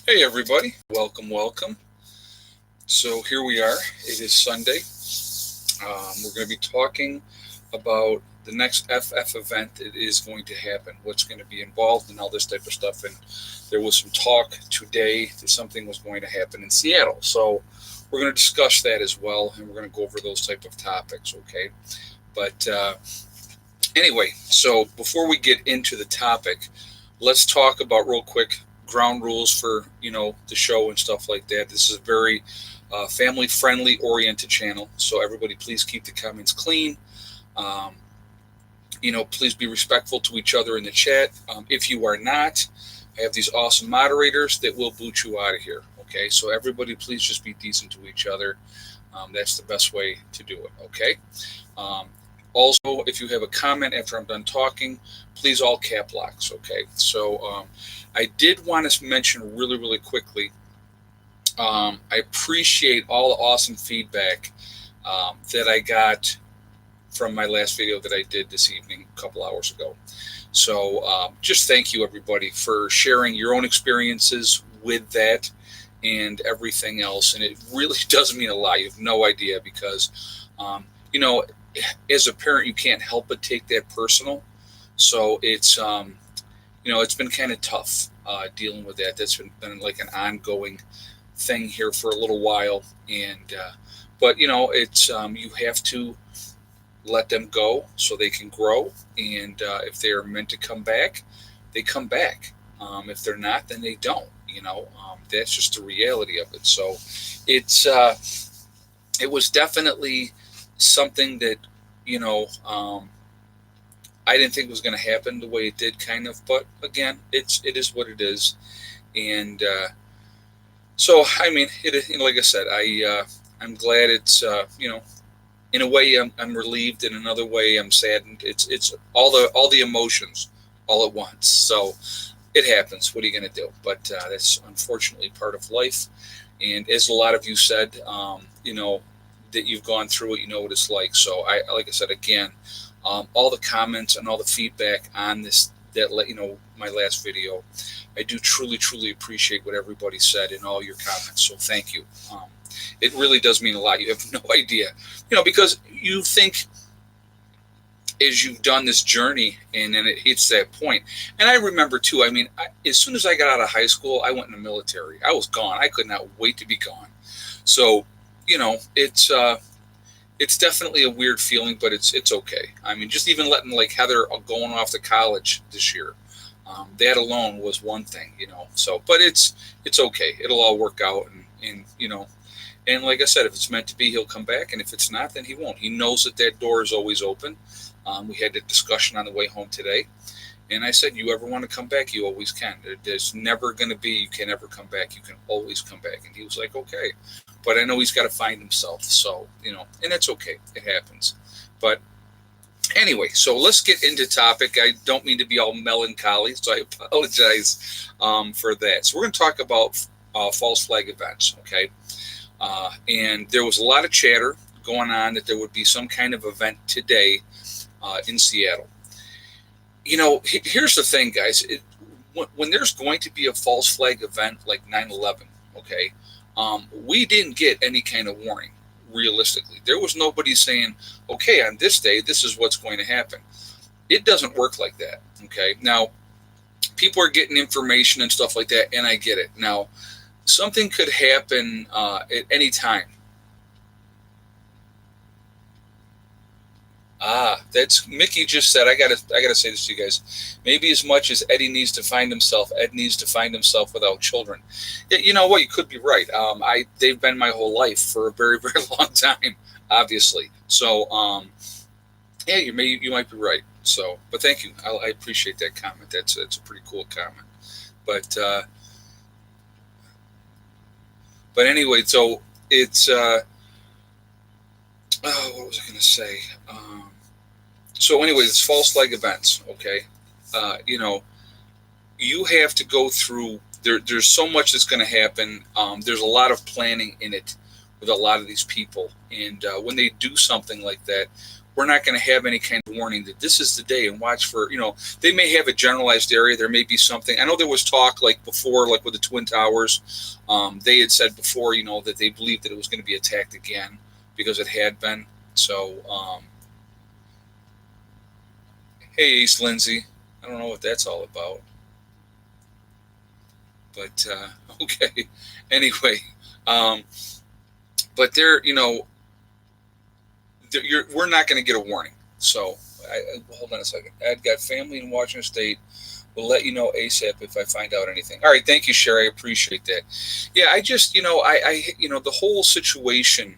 Hey everybody, welcome. So here we are. It is Sunday. We're going to be talking about the next FF event that is going to happen, what's going to be involved, and all this type of stuff. And there was some talk today that something was going to happen in Seattle. So we're going to discuss that as well, and we're going to go over those type of topics. Okay, but anyway, so before we get into the topic, let's talk about real quick ground rules for the show and stuff like that. This is a very family friendly oriented channel, so everybody please keep the comments clean. um, please be respectful to each other in the chat. If you are not, I have these awesome moderators that will boot you out of here. Okay, so everybody please just be decent to each other. That's the best way to do it. Okay. um, Also, if you have a comment after I'm done talking, please all cap locks. Okay. So I did want to mention really quickly. I appreciate all the awesome feedback that I got from my last video that I did this evening, a couple hours ago. So just thank you, everybody, for sharing your own experiences with that and everything else. And it really does mean a lot. You have no idea because, you know, as a parent, you can't help but take that personal. So it's been kind of tough dealing with that. That's been like an ongoing thing here for a little while. And but it's you have to let them go so they can grow. And if they are meant to come back, they come back. If they're not, then they don't. That's just the reality of it. So it was definitely something that you know I didn't think was going to happen the way it did, kind of. But again, it is what it is. And so I mean, like I said, I'm glad it's in a way I'm relieved, in another way I'm saddened. It's all the emotions all at once. So it happens. What are you going to do? But that's unfortunately part of life. And as a lot of you said, that you've gone through it, you know what it's like. So like I said again, all the comments and all the feedback on this that my last video, I do truly appreciate what everybody said in all your comments. So thank you. It really does mean a lot. You have no idea, because you think as you've done this journey and then it hits that point. And I remember too, I mean, as soon as I got out of high school, I went in the military. I was gone. I could not wait to be gone. So, it's definitely a weird feeling, but it's okay. I mean, just even letting like Heather going off to college this year, that alone was one thing, So, but it's okay. It'll all work out, and like I said, if it's meant to be, he'll come back, and if it's not, then he won't. He knows that door is always open. We had a discussion on the way home today, and I said, you ever want to come back, you always can. There's never going to be, you can never come back. You can always come back. And he was like, okay. But I know he's got to find himself. So, and that's okay. It happens. But anyway, so let's get into topic. I don't mean to be all melancholy, so I apologize for that. So we're going to talk about false flag events, okay? And there was a lot of chatter going on that there would be some kind of event today in Seattle. Here's the thing, guys. When there's going to be a false flag event like 9/11, okay, we didn't get any kind of warning. Realistically, there was nobody saying, okay, on this day, this is what's going to happen. It doesn't work like that, okay? Now, people are getting information and stuff like that, and I get it. Now, something could happen at any time. That's Mickey just said. I gotta say this to you guys. Maybe as much as Eddie needs to find himself, Ed needs to find himself without children. Yeah, you know what? You could be right. They've been my whole life for a very long time, obviously. So yeah, you might be right. So, but thank you. I appreciate that comment. That's a pretty cool comment. But anyway, so it's what was I going to say? So anyway, it's false flag events. Okay, you have to go through. There's so much that's going to happen. There's a lot of planning in it with a lot of these people, and when they do something like that, we're not going to have any kind of warning that this is the day, and watch for, they may have a generalized area. There may be something. I know there was talk like before, like with the Twin Towers. They had said before, that they believed that it was going to be attacked again because it had been. So, hey, East Lindsay. I don't know what that's all about. But, okay. Anyway, but they're, we're not going to get a warning. So, hold on a second. I've got family in Washington State. We'll let you know ASAP if I find out anything. All right, thank you, Sherry. I appreciate that. Yeah, I just, the whole situation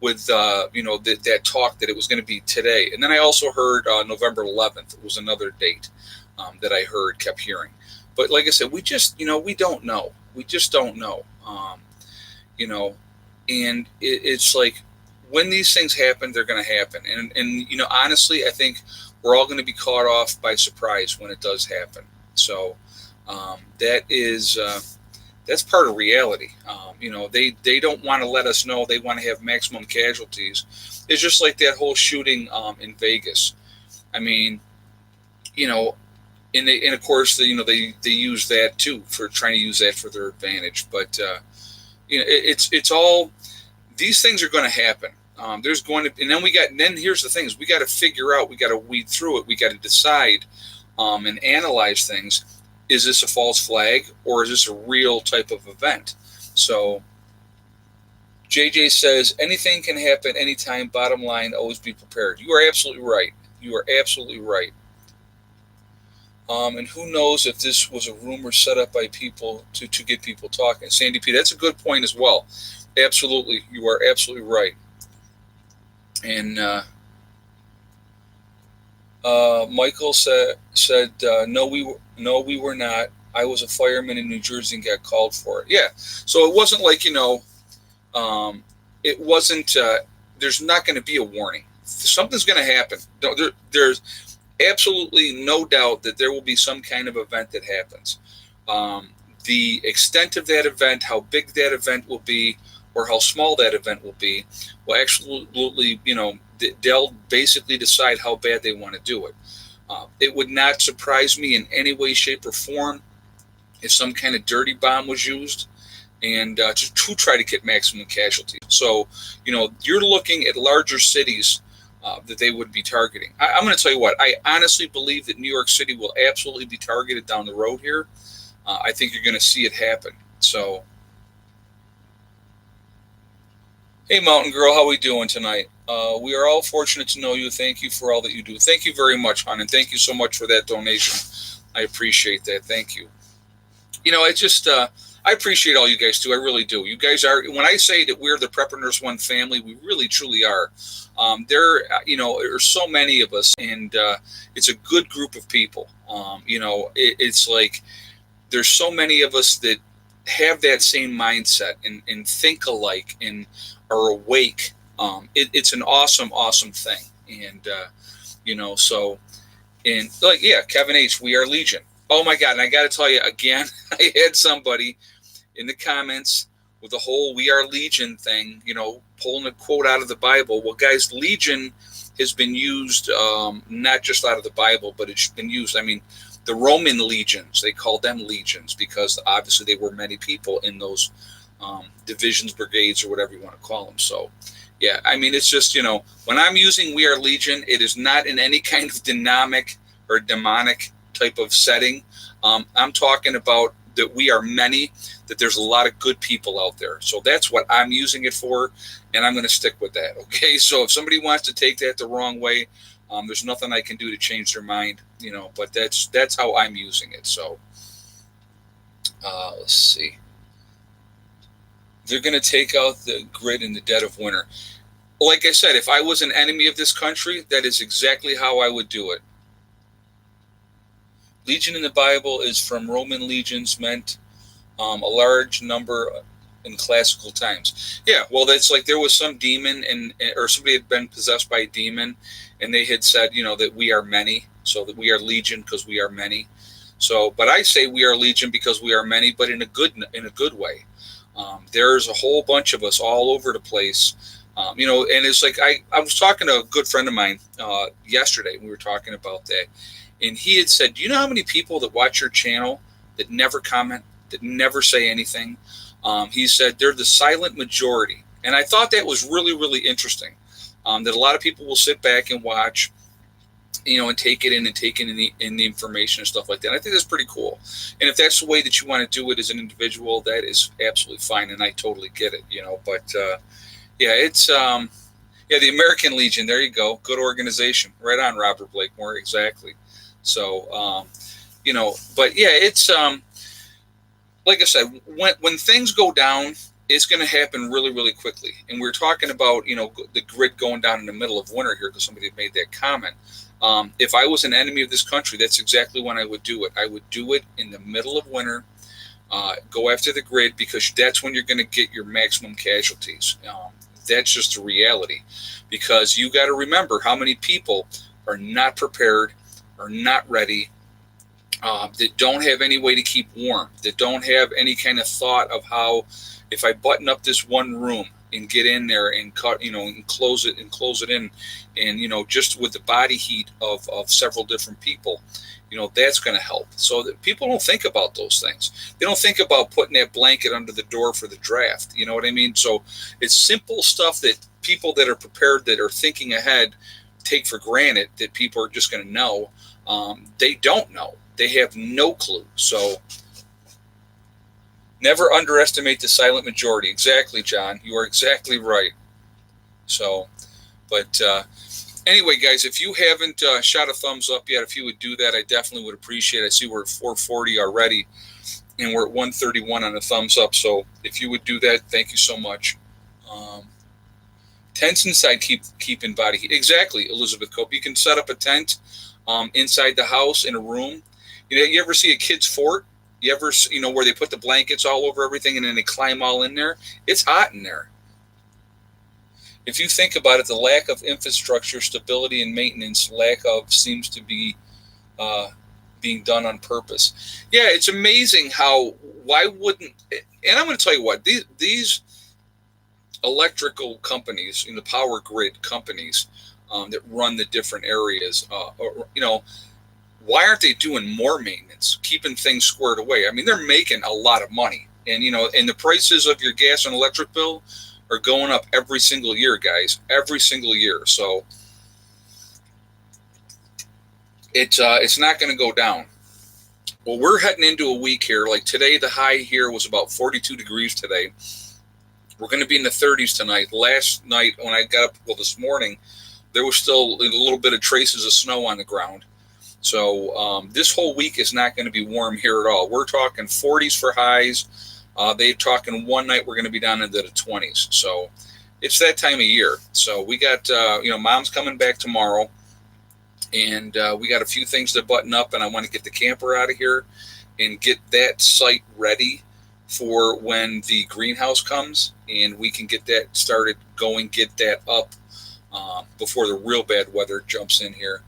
with, that talk that it was going to be today. And then I also heard November 11th. It was another date that I kept hearing. But like I said, we just, we don't know. We just don't know. And it's like, when these things happen, they're going to happen. And honestly, I think we're all going to be caught off by surprise when it does happen. So that's part of reality. They don't want to let us know. They want to have maximum casualties. It's just like that whole shooting in Vegas. I mean, and of course, they use that too for trying to use that for their advantage. But it's all, these things are going to happen. There's going to, and then here's the thing: is we got to figure out, we got to weed through it, we got to decide and analyze things. Is this a false flag, or is this a real type of event? So, JJ says anything can happen anytime. Bottom line, always be prepared. You are absolutely right. You are absolutely right. And who knows if this was a rumor set up by people to get people talking. Sandy P, that's a good point as well. Absolutely, you are absolutely right. And Michael said no, we were not. I was a fireman in New Jersey and got called for it. Yeah, so it wasn't like it wasn't. There's not going to be a warning. Something's going to happen. There's absolutely no doubt that there will be some kind of event that happens. The extent of that event, how big that event will be, or how small that event will be, will absolutely, they'll basically decide how bad they want to do it. It would not surprise me in any way, shape, or form if some kind of dirty bomb was used and to try to get maximum casualties. So, you're looking at larger cities that they would be targeting. I'm going to tell you what, I honestly believe that New York City will absolutely be targeted down the road here. I think you're going to see it happen. So, hey, Mountain Girl, how are we doing tonight? We are all fortunate to know you. Thank you for all that you do. Thank you very much, hon, and thank you so much for that donation. I appreciate that. Thank you. I appreciate all you guys too. I really do. You guys are, when I say that we're the Prepper Nurse One family, we really, truly are. There are so many of us, and it's a good group of people. It's like there's so many of us that have that same mindset and think alike and are awake. It's an awesome, awesome thing. And, Kevin H., we are Legion. Oh my God. And I got to tell you again, I had somebody in the comments with the whole "we are Legion" thing, pulling a quote out of the Bible. Well, guys, Legion has been used not just out of the Bible, but it's been used. I mean, the Roman legions, they called them legions because obviously they were many people in those divisions, brigades, or whatever you want to call them. So, yeah, I mean, it's just, when I'm using "we are Legion," it is not in any kind of dynamic or demonic type of setting. I'm talking about that we are many, that there's a lot of good people out there. So that's what I'm using it for, and I'm going to stick with that, okay? So if somebody wants to take that the wrong way, there's nothing I can do to change their mind, but that's how I'm using it. So let's see. They're going to take out the grid in the dead of winter. Like I said, if I was an enemy of this country, that is exactly how I would do it. Legion in the Bible is from Roman legions, meant a large number in classical times. Yeah, well, that's like there was some demon or somebody had been possessed by a demon, and they had said, that we are many, so that we are Legion because we are many. So, but I say we are Legion because we are many, but in a good way. There's a whole bunch of us all over the place. And it's like I was talking to a good friend of mine yesterday. We were talking about that, and he had said, "Do you know how many people that watch your channel that never comment, that never say anything?" He said they're the silent majority, and I thought that was really, really interesting. That a lot of people will sit back and watch, and take it in and take in the information and stuff like that. And I think that's pretty cool. And if that's the way that you want to do it as an individual, that is absolutely fine, and I totally get it. But yeah, it's the American Legion. There you go, good organization. Right on, Robert Blakemore, exactly. So but yeah, it's like I said, when things go down, it's going to happen really, really quickly. And we're talking about the grid going down in the middle of winter here because somebody had made that comment. If I was an enemy of this country, that's exactly when I would do it. I would do it in the middle of winter. Go after the grid because that's when you're going to get your maximum casualties. That's just a reality, because you got to remember how many people are not prepared, are not ready, that don't have any way to keep warm, that don't have any kind of thought of how, if I button up this one room and get in there and cut, and close it in, and just with the body heat of several different people, that's going to help. So that people don't think about those things. They don't think about putting that blanket under the door for the draft. You know what I mean? So it's simple stuff that people that are prepared, that are thinking ahead, take for granted that people are just going to know. They don't know. They have no clue. So never underestimate the silent majority. Exactly, John. You are exactly right. So, but anyway, guys, if you haven't shot a thumbs up yet, if you would do that, I definitely would appreciate it. I see we're at 440 already, and we're at 131 on the thumbs up. So if you would do that, thank you so much. Tents inside keep in body heat. Exactly, Elizabeth Cope. You can set up a tent inside the house in a room. You ever see a kid's fort? You ever, where they put the blankets all over everything and then they climb all in there? It's hot in there. If you think about it, the lack of infrastructure, stability, and maintenance, seems to be being done on purpose. Yeah, it's amazing why wouldn't, and I'm going to tell you what, these electrical companies, the power grid companies that run the different areas, why aren't they doing more maintenance, keeping things squared away? I mean, they're making a lot of money, and and the prices of your gas and electric bill are going up every single year, guys, every single year. So it's not going to go down. Well, we're heading into a week here. Like today, the high here was about 42 degrees today. We're going to be in the 30s tonight. Last night when I got up, this morning, there was still a little bit of traces of snow on the ground. So this whole week is not going to be warm here at all. We're talking 40s for highs. They're talking one night we're going to be down into the 20s. So it's that time of year. So we got, Mom's coming back tomorrow. And we got a few things to button up. And I want to get the camper out of here and get that site ready for when the greenhouse comes. And we can get that started going, get that up before the real bad weather jumps in here.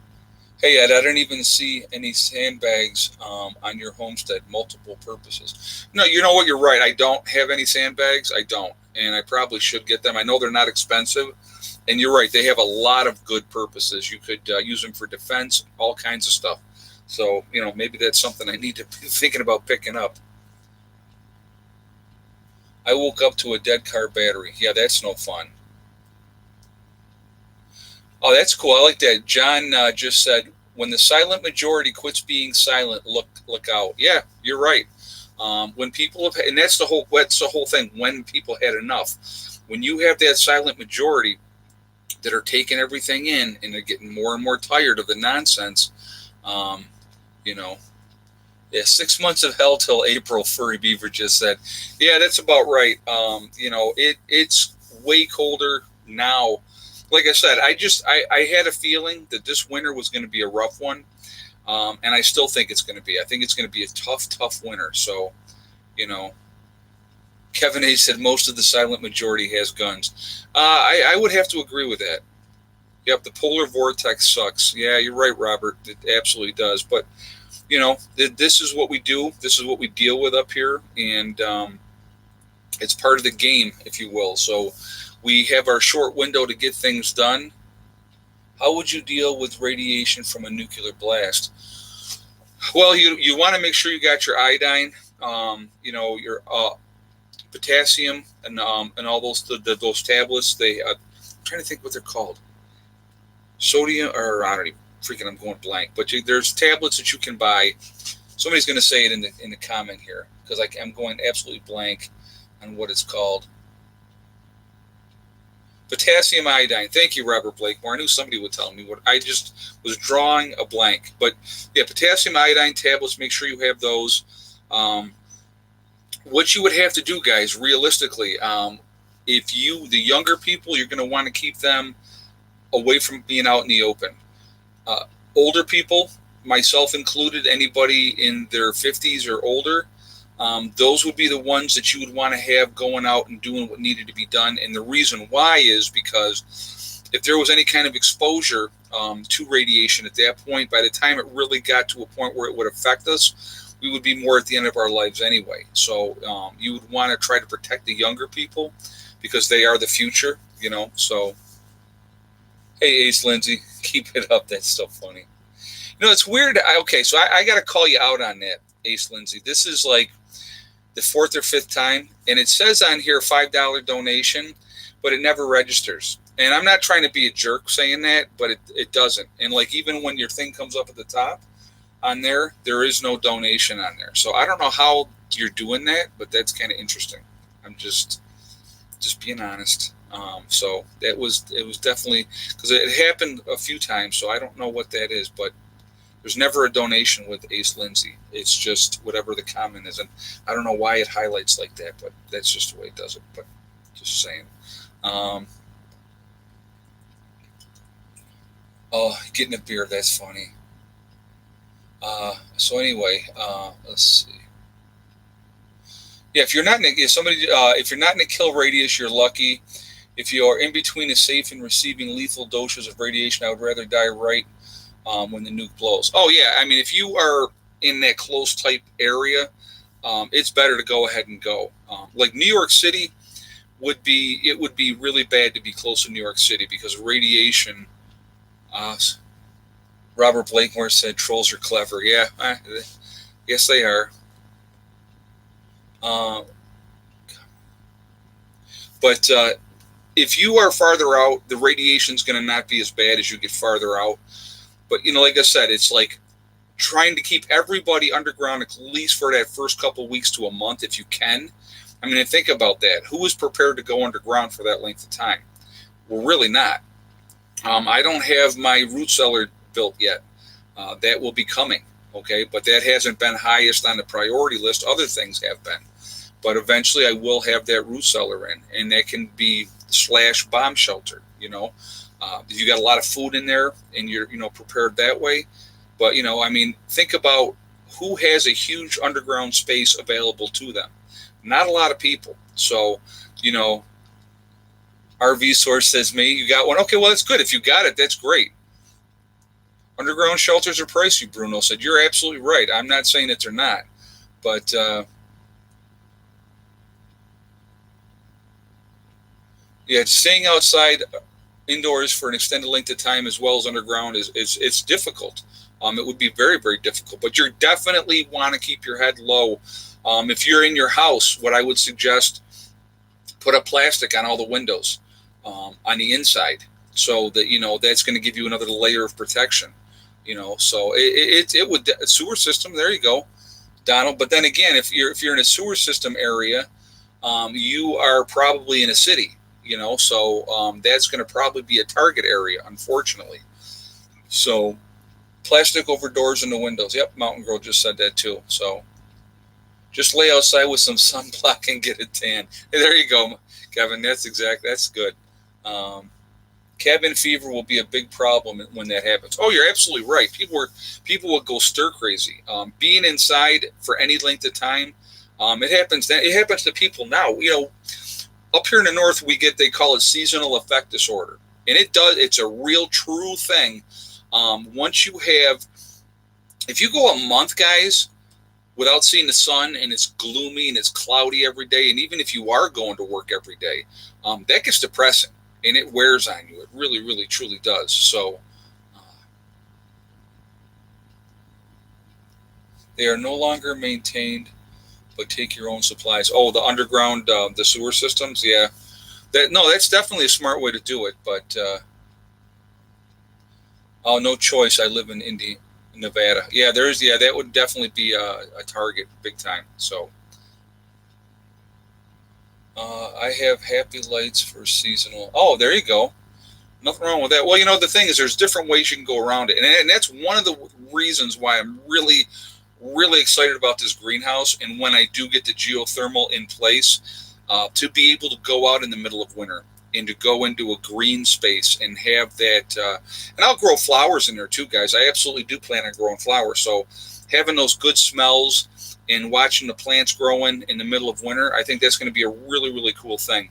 Hey, Ed, I didn't even see any sandbags on your homestead, multiple purposes. No, you know what? You're right. I don't have any sandbags. I don't. And I probably should get them. I know they're not expensive. And you're right. They have a lot of good purposes. You could use them for defense, all kinds of stuff. So, maybe that's something I need to be thinking about picking up. I woke up to a dead car battery. Yeah, that's no fun. Oh, that's cool. I like that. John just said, when the silent majority quits being silent, look out. Yeah, you're right. When people have, and that's the whole thing. When people had enough, when you have that silent majority that are taking everything in and they're getting more and more tired of the nonsense, yeah, 6 months of hell till April. Furry Beaver just said, yeah, that's about right. It's way colder now. Like I said, I had a feeling that this winter was going to be a rough one, and I still think it's going to be. I think it's going to be a tough winter. So, Kevin A. said most of the silent majority has guns. I would have to agree with that. Yep, the polar vortex sucks. Yeah, you're right, Robert. It absolutely does. But, this is what we do. This is what we deal with up here, and it's part of the game, if you will. So We have our short window to get things done. How would you deal with radiation from a nuclear blast? Well, you want to make sure you got your iodine, your potassium, and all those tablets. I'm trying to think what they're called. Sodium, or I don't even freaking. I'm going blank. But there's tablets that you can buy. Somebody's going to say it in the comment here because I'm going absolutely blank on what it's called. Potassium iodine. Thank you, Robert Blakemore. I knew somebody would tell me what. I just was drawing a blank. But yeah, potassium iodine tablets. Make sure you have those. What you would have to do, guys, realistically, the younger people, you're going to want to keep them away from being out in the open. Older people, myself included, anybody in their 50s or older, those would be the ones that you would want to have going out and doing what needed to be done. And the reason why is because if there was any kind of exposure to radiation at that point, by the time it really got to a point where it would affect us, we would be more at the end of our lives anyway. So you would want to try to protect the younger people because they are the future, So, hey, Ace Lindsay, keep it up. That's so funny. It's weird. Okay, so I got to call you out on that, Ace Lindsay. This is like the fourth or fifth time, and it says on here $5 donation, but it never registers. And I'm not trying to be a jerk saying that, but it doesn't. And like even when your thing comes up at the top on there is no donation on there. So I don't know how you're doing that, but that's kind of interesting. I'm just being honest. So it was definitely because it happened a few times. So I don't know what that is, but there's never a donation with Ace Lindsay. It's just whatever the comment is. And I don't know why it highlights like that, but that's just the way it does it. But just saying. Getting a beer. That's funny. So anyway, let's see. Yeah, if you're not in a kill radius, you're lucky. If you are in between a safe and receiving lethal doses of radiation, I would rather die right when the nuke blows. Oh yeah, I mean if you are in that close type area, it's better to go ahead and go. Like New York City would be really bad to be close to New York City because radiation. Robert Blakemore said trolls are clever. Yeah, yes they are. But if you are farther out, the radiation is going to not be as bad as you get farther out. But, like I said, it's like trying to keep everybody underground at least for that first couple of weeks to a month if you can. I mean, think about that. Who is prepared to go underground for that length of time? Well, really not. I don't have my root cellar built yet. That will be coming, okay? But that hasn't been highest on the priority list. Other things have been. But eventually I will have that root cellar in, and that can be / bomb shelter, If you got a lot of food in there and you're, prepared that way. But, think about who has a huge underground space available to them. Not a lot of people. So, RV Source says, me, you got one? Okay, well, that's good. If you got it, that's great. Underground shelters are pricey, Bruno said. You're absolutely right. I'm not saying that they're not. But, yeah, staying outside indoors for an extended length of time as well as underground it's difficult. It would be very, very difficult. But you definitely want to keep your head low. If you're in your house, what I would suggest, put up plastic on all the windows on the inside so that, that's going to give you another layer of protection. So it would sewer system. There you go, Donald. But then again, if you're in a sewer system area, you are probably in a city, so that's going to probably be a target area, unfortunately. So plastic over doors and the windows. Yep, Mountain Girl just said that too. So just lay outside with some sunblock and get a tan. Hey, there you go, Kevin. That's good. Cabin fever will be a big problem when that happens. Oh, you're absolutely right. People will go stir crazy. Being inside for any length of time, it happens. It happens to people now. Up here in the north, they call it seasonal affect disorder, and it does. It's a real true thing. If you go a month, guys, without seeing the sun, and it's gloomy and it's cloudy every day, and even if you are going to work every day, that gets depressing and it wears on you. It really, really, truly does. So they are no longer maintained, but take your own supplies. Oh, the underground, the sewer systems. Yeah, that's definitely a smart way to do it. But oh, no choice. I live in Nevada. Yeah, there's. Yeah, that would definitely be a target, big time. So I have happy lights for seasonal. Oh, there you go. Nothing wrong with that. Well, the thing is, there's different ways you can go around it, and that's one of the reasons why I'm really, really excited about this greenhouse. And when I do get the geothermal in place, to be able to go out in the middle of winter and to go into a green space and have that, and I'll grow flowers in there too, guys. I absolutely do plan on growing flowers. So having those good smells and watching the plants growing in the middle of winter, I think that's going to be a really, really cool thing.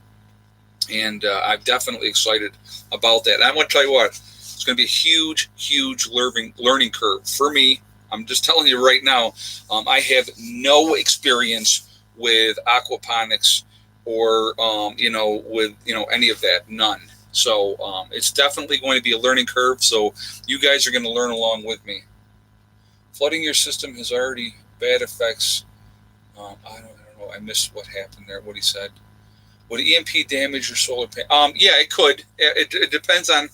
And I'm definitely excited about that. And I want to tell you what, it's going to be a huge, huge learning curve for me. I'm just telling you right now, I have no experience with aquaponics or, with, any of that, none. So it's definitely going to be a learning curve. So you guys are going to learn along with me. Flooding your system has already bad effects. I don't know. I missed what happened there, what he said. Would EMP damage your solar panel? Yeah, it could. It depends on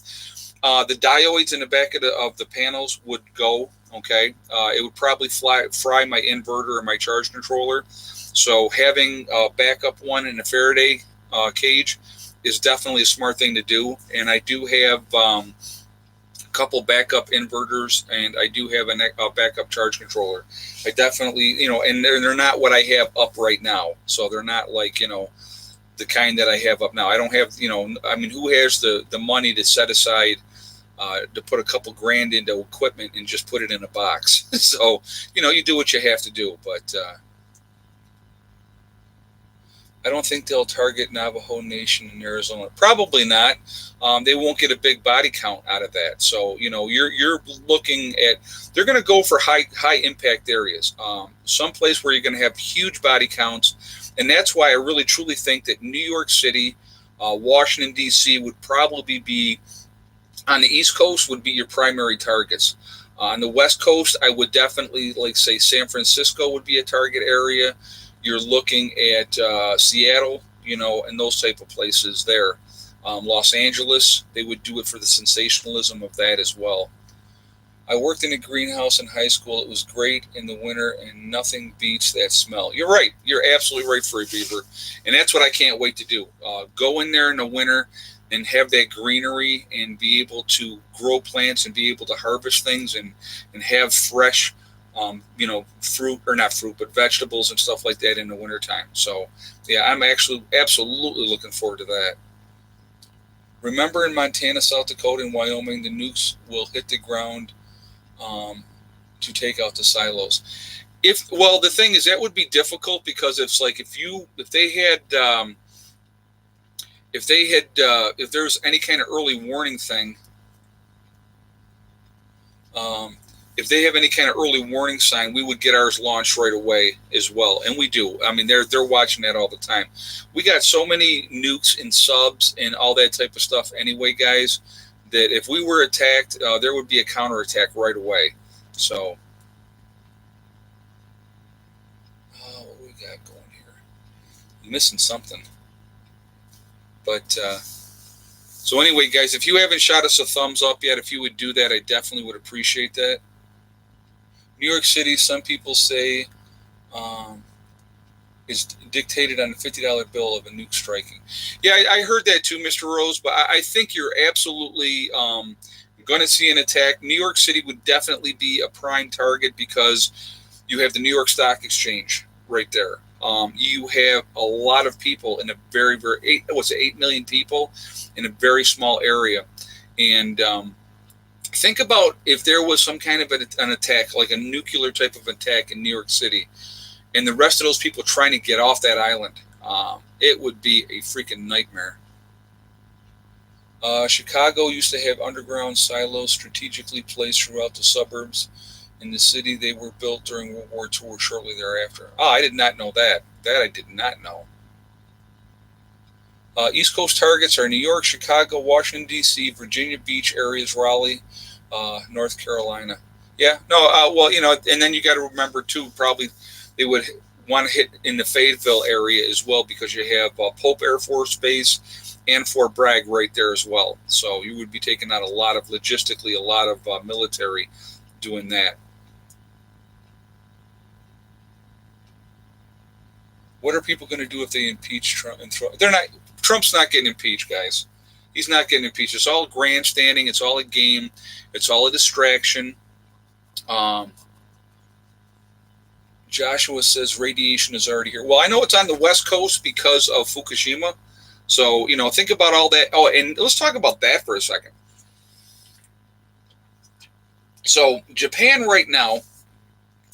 the diodes in the back of the panels would go. Okay, it would probably fry my inverter or my charge controller. So having a backup one in a Faraday cage is definitely a smart thing to do. And I do have a couple backup inverters, and I do have a backup charge controller. I definitely, and they're not what I have up right now. So they're not like, the kind that I have up now. I don't have, who has the money to set aside to put a couple grand into equipment and just put it in a box? So, you do what you have to do. But I don't think they'll target Navajo Nation in Arizona. Probably not. They won't get a big body count out of that. So, you're looking at, they're going to go for high impact areas. Someplace where you're going to have huge body counts. And that's why I really, truly think that New York City, Washington, D.C. would probably be, on the East Coast, would be your primary targets. On the West Coast, I would definitely, say, San Francisco would be a target area. You're looking at Seattle, and those type of places there. Los Angeles, they would do it for the sensationalism of that as well. I worked in a greenhouse in high school. It was great in the winter, and nothing beats that smell. You're right. You're absolutely right, Furry Beaver. And that's what I can't wait to do. Go in there in the winter and have that greenery and be able to grow plants and be able to harvest things and have fresh, fruit, or not fruit, but vegetables and stuff like that in the wintertime. So, yeah, I'm actually absolutely looking forward to that. Remember, in Montana, South Dakota, and Wyoming, the nukes will hit the ground to take out the silos. The thing is, that would be difficult, because it's like if there's any kind of early warning thing, if they have any kind of early warning sign, we would get ours launched right away as well. And we do. I mean, they're watching that all the time. We got so many nukes and subs and all that type of stuff anyway, guys, that if we were attacked, there would be a counterattack right away. So, what we got going here? I'm missing something. But, so anyway, guys, if you haven't shot us a thumbs up yet, if you would do that, I definitely would appreciate that. New York City, some people say, is dictated on a $50 bill of a nuke striking. Yeah, I heard that too, Mr. Rose, but I think you're absolutely going to see an attack. New York City would definitely be a prime target, because you have the New York Stock Exchange right there. You have a lot of people in a very, very, 8 million people in a very small area. And think about if there was some kind of an attack, like a nuclear type of attack in New York City, and the rest of those people trying to get off that island. It would be a freaking nightmare. Chicago used to have underground silos strategically placed throughout the suburbs. In the city, they were built during World War II or shortly thereafter. Oh, I did not know that. That I did not know. East Coast targets are New York, Chicago, Washington, D.C., Virginia Beach areas, Raleigh, North Carolina. Yeah, no, well, and then you got to remember, too, probably they would want to hit in the Fayetteville area as well because you have Pope Air Force Base and Fort Bragg right there as well. So you would be taking out logistically, a lot of military doing that. What are people going to do if they impeach Trump? They're not. Trump's not getting impeached, guys. He's not getting impeached. It's all grandstanding. It's all a game. It's all a distraction. Um, Joshua says radiation is already here. Well, I know it's on the West Coast because of Fukushima. So, think about all that. Oh, and let's talk about that for a second. So, Japan right now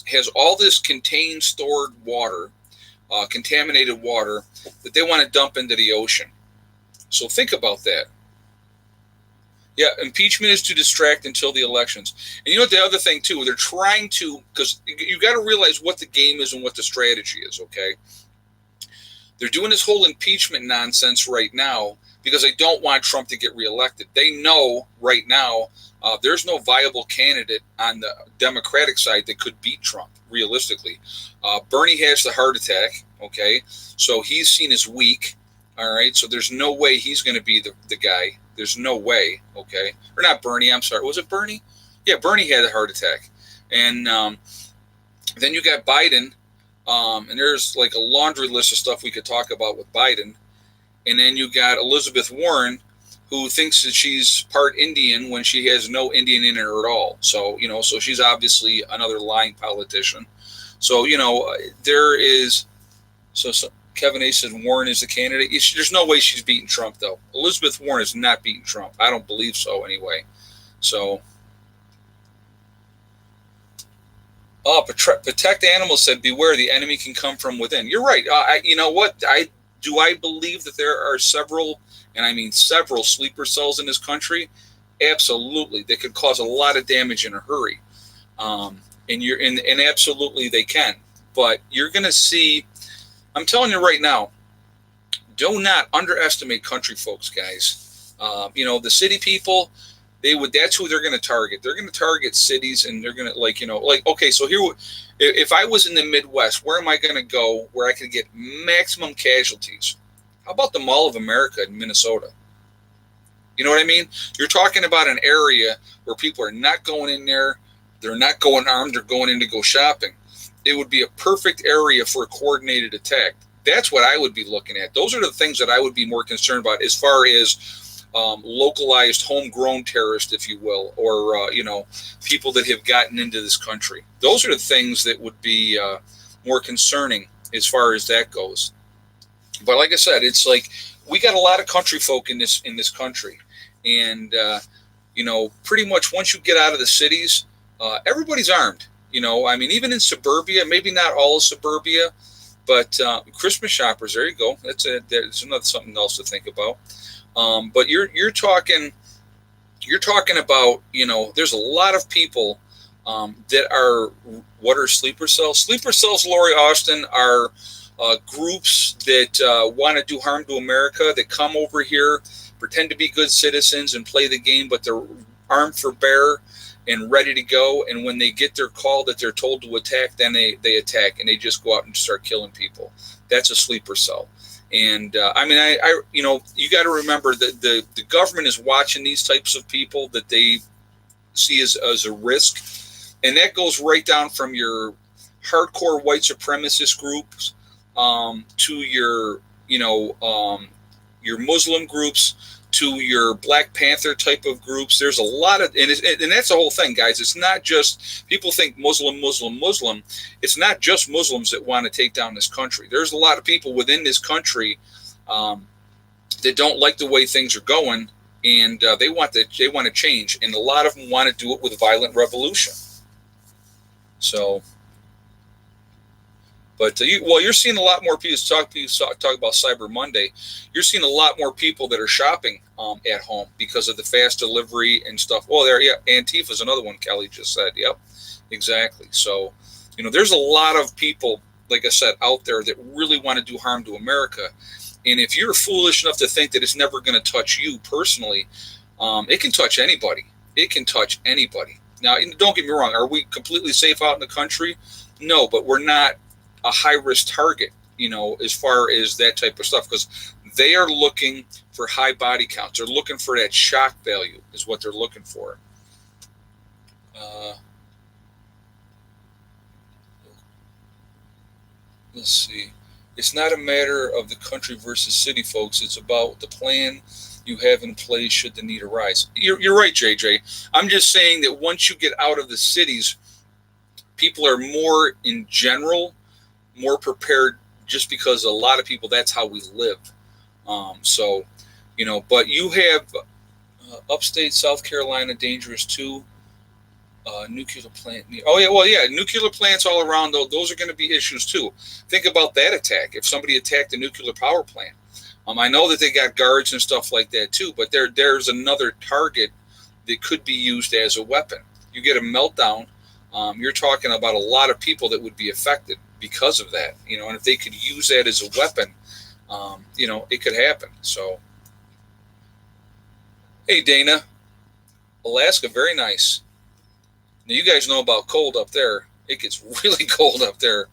has all this contained, stored water, contaminated water, that they want to dump into the ocean. So, think about that. Yeah, impeachment is to distract until the elections. And the other thing, too, they're trying to, because you got to realize what the game is and what the strategy is, okay? They're doing this whole impeachment nonsense right now because they don't want Trump to get reelected. They know right now there's no viable candidate on the Democratic side that could beat Trump, realistically. Bernie has the heart attack, okay? So he's seen as weak, all right? So there's no way he's going to be the guy. There's no way, okay? Or not Bernie, I'm sorry. Was it Bernie? Yeah, Bernie had a heart attack. And then you got Biden, and there's like a laundry list of stuff we could talk about with Biden. And then you got Elizabeth Warren, who thinks that she's part Indian when she has no Indian in her at all. So, so she's obviously another lying politician. So, there is, so Kevin A. said Warren is the candidate. There's no way she's beating Trump, though. Elizabeth Warren is not beating Trump. I don't believe so, anyway. So, Protect Animals said, beware, the enemy can come from within. You're right. You know what? I believe that there are several, and I mean several, sleeper cells in this country? Absolutely. They could cause a lot of damage in a hurry. And absolutely they can. But you're going to see, I'm telling you right now, do not underestimate country folks, guys. The city people, that's who they're going to target. They're going to target cities, and they're going to okay, so here, if I was in the Midwest, where am I going to go where I could get maximum casualties? How about the Mall of America in Minnesota? You know what I mean? You're talking about an area where people are not going in there. They're not going armed. They're going in to go shopping. It would be a perfect area for a coordinated attack. That's what I would be looking at. Those are the things that I would be more concerned about as far as localized, homegrown terrorists, if you will, or, people that have gotten into this country. Those are the things that would be more concerning as far as that goes. But like I said, it's like we got a lot of country folk in this country. And, pretty much once you get out of the cities, everybody's armed. Even in suburbia, maybe not all of suburbia, but Christmas shoppers, there you go. That's another something else to think about. But you're talking about, there's a lot of people that are, what are sleeper cells? Sleeper cells, Lori Austin, are groups that want to do harm to America, that come over here, pretend to be good citizens and play the game, but they're armed for bear and ready to go. And when they get their call that they're told to attack, then they attack, and they just go out and start killing people. That's a sleeper cell. And you got to remember that the government is watching these types of people that they see as a risk. And that goes right down from your hardcore white supremacist groups to your Muslim groups, to your Black Panther type of groups. There's a lot of, and that's the whole thing, guys. It's not just, people think Muslim. It's not just Muslims that want to take down this country. There's a lot of people within this country that don't like the way things are going, and they want to change. And a lot of them want to do it with violent revolution. So, But you're seeing a lot more people talk about Cyber Monday. You're seeing a lot more people that are shopping at home because of the fast delivery and stuff. Oh, there, yeah, Antifa is another one. Kelly just said, "Yep, exactly." So, there's a lot of people, like I said, out there that really want to do harm to America. And if you're foolish enough to think that it's never going to touch you personally, it can touch anybody. It can touch anybody. Now, don't get me wrong. Are we completely safe out in the country? No, but we're not a high risk target, as far as that type of stuff, because they are looking for high body counts. They're looking for that shock value, is what they're looking for. Let's see. It's not a matter of the country versus city, folks. It's about the plan you have in place should the need arise. You're right, JJ. I'm just saying that once you get out of the cities, people are more, in general, more prepared, just because a lot of people, that's how we live. So, but you have upstate South Carolina dangerous too. Nuclear plant. Oh yeah, well yeah, nuclear plants all around. Those are going to be issues too. Think about that attack. If somebody attacked a nuclear power plant, I know that they got guards and stuff like that too. But there's another target that could be used as a weapon. You get a meltdown. You're talking about a lot of people that would be affected because of that. And if they could use that as a weapon, it could happen. So, hey Dana, Alaska, very nice. Now, you guys know about cold up there. It gets really cold up there.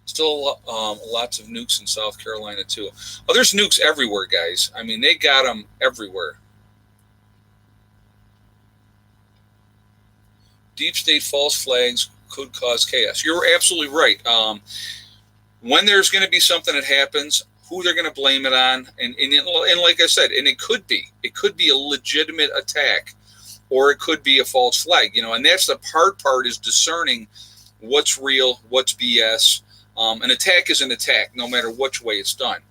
Still lots of nukes in South Carolina, too. Oh, there's nukes everywhere, guys. I mean, they got them everywhere. Deep state false flags could cause chaos. You're absolutely right. When there's going to be something that happens, who they're going to blame it on, and like I said, and it could be a legitimate attack, or it could be a false flag, and that's the hard part, is discerning what's real, what's BS. An attack is an attack, no matter which way it's done.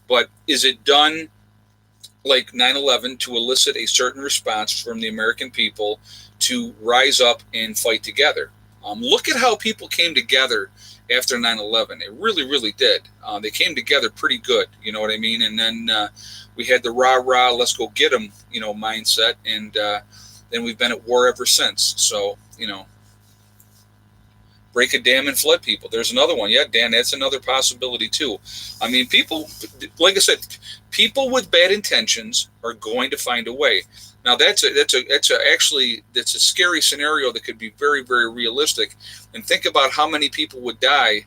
But is it done like 9/11 to elicit a certain response from the American people to rise up and fight together? Look at how people came together after 9/11. It really, really did. They came together pretty good, you know what I mean? And then we had the rah-rah, let's go get them, mindset, and then we've been at war ever since. So, break a dam and flood people. There's another one. Yeah, Dan, that's another possibility too. I mean, people, like I said, people with bad intentions are going to find a way. Now that's a scary scenario that could be very, very realistic. And think about how many people would die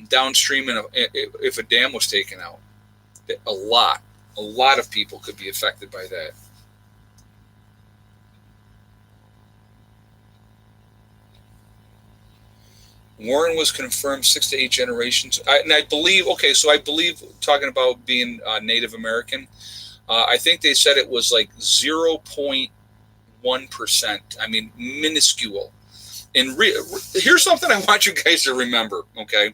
downstream if a dam was taken out. A lot of people could be affected by that. Warren was confirmed 6 to 8 generations. I believe, talking about being Native American, I think they said it was like 0.1%. I mean, minuscule. And here's something I want you guys to remember, okay?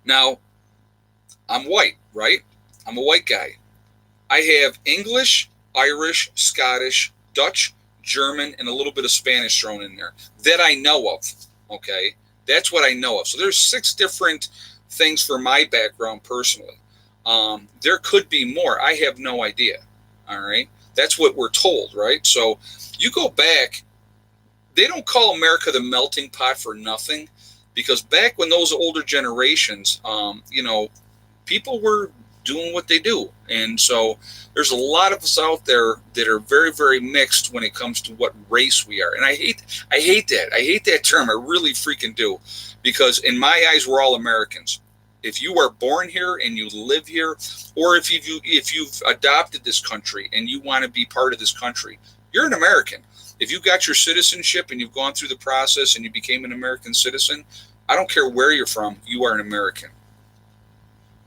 Now, I'm white, right? I'm a white guy. I have English, Irish, Scottish, Dutch, German, and a little bit of Spanish thrown in there that I know of, okay? That's what I know of. So there's 6 different things for my background personally. There could be more. I have no idea. All right. That's what we're told, right? So you go back, they don't call America the melting pot for nothing, because back when those older generations, people were doing what they do. And so there's a lot of us out there that are very, very mixed when it comes to what race we are. And I hate that. I hate that term. I really freaking do. Because in my eyes, we're all Americans. If you are born here and you live here, or if you've adopted this country and you want to be part of this country, you're an American. If you got your citizenship and you've gone through the process and you became an American citizen, I don't care where you're from, you are an American.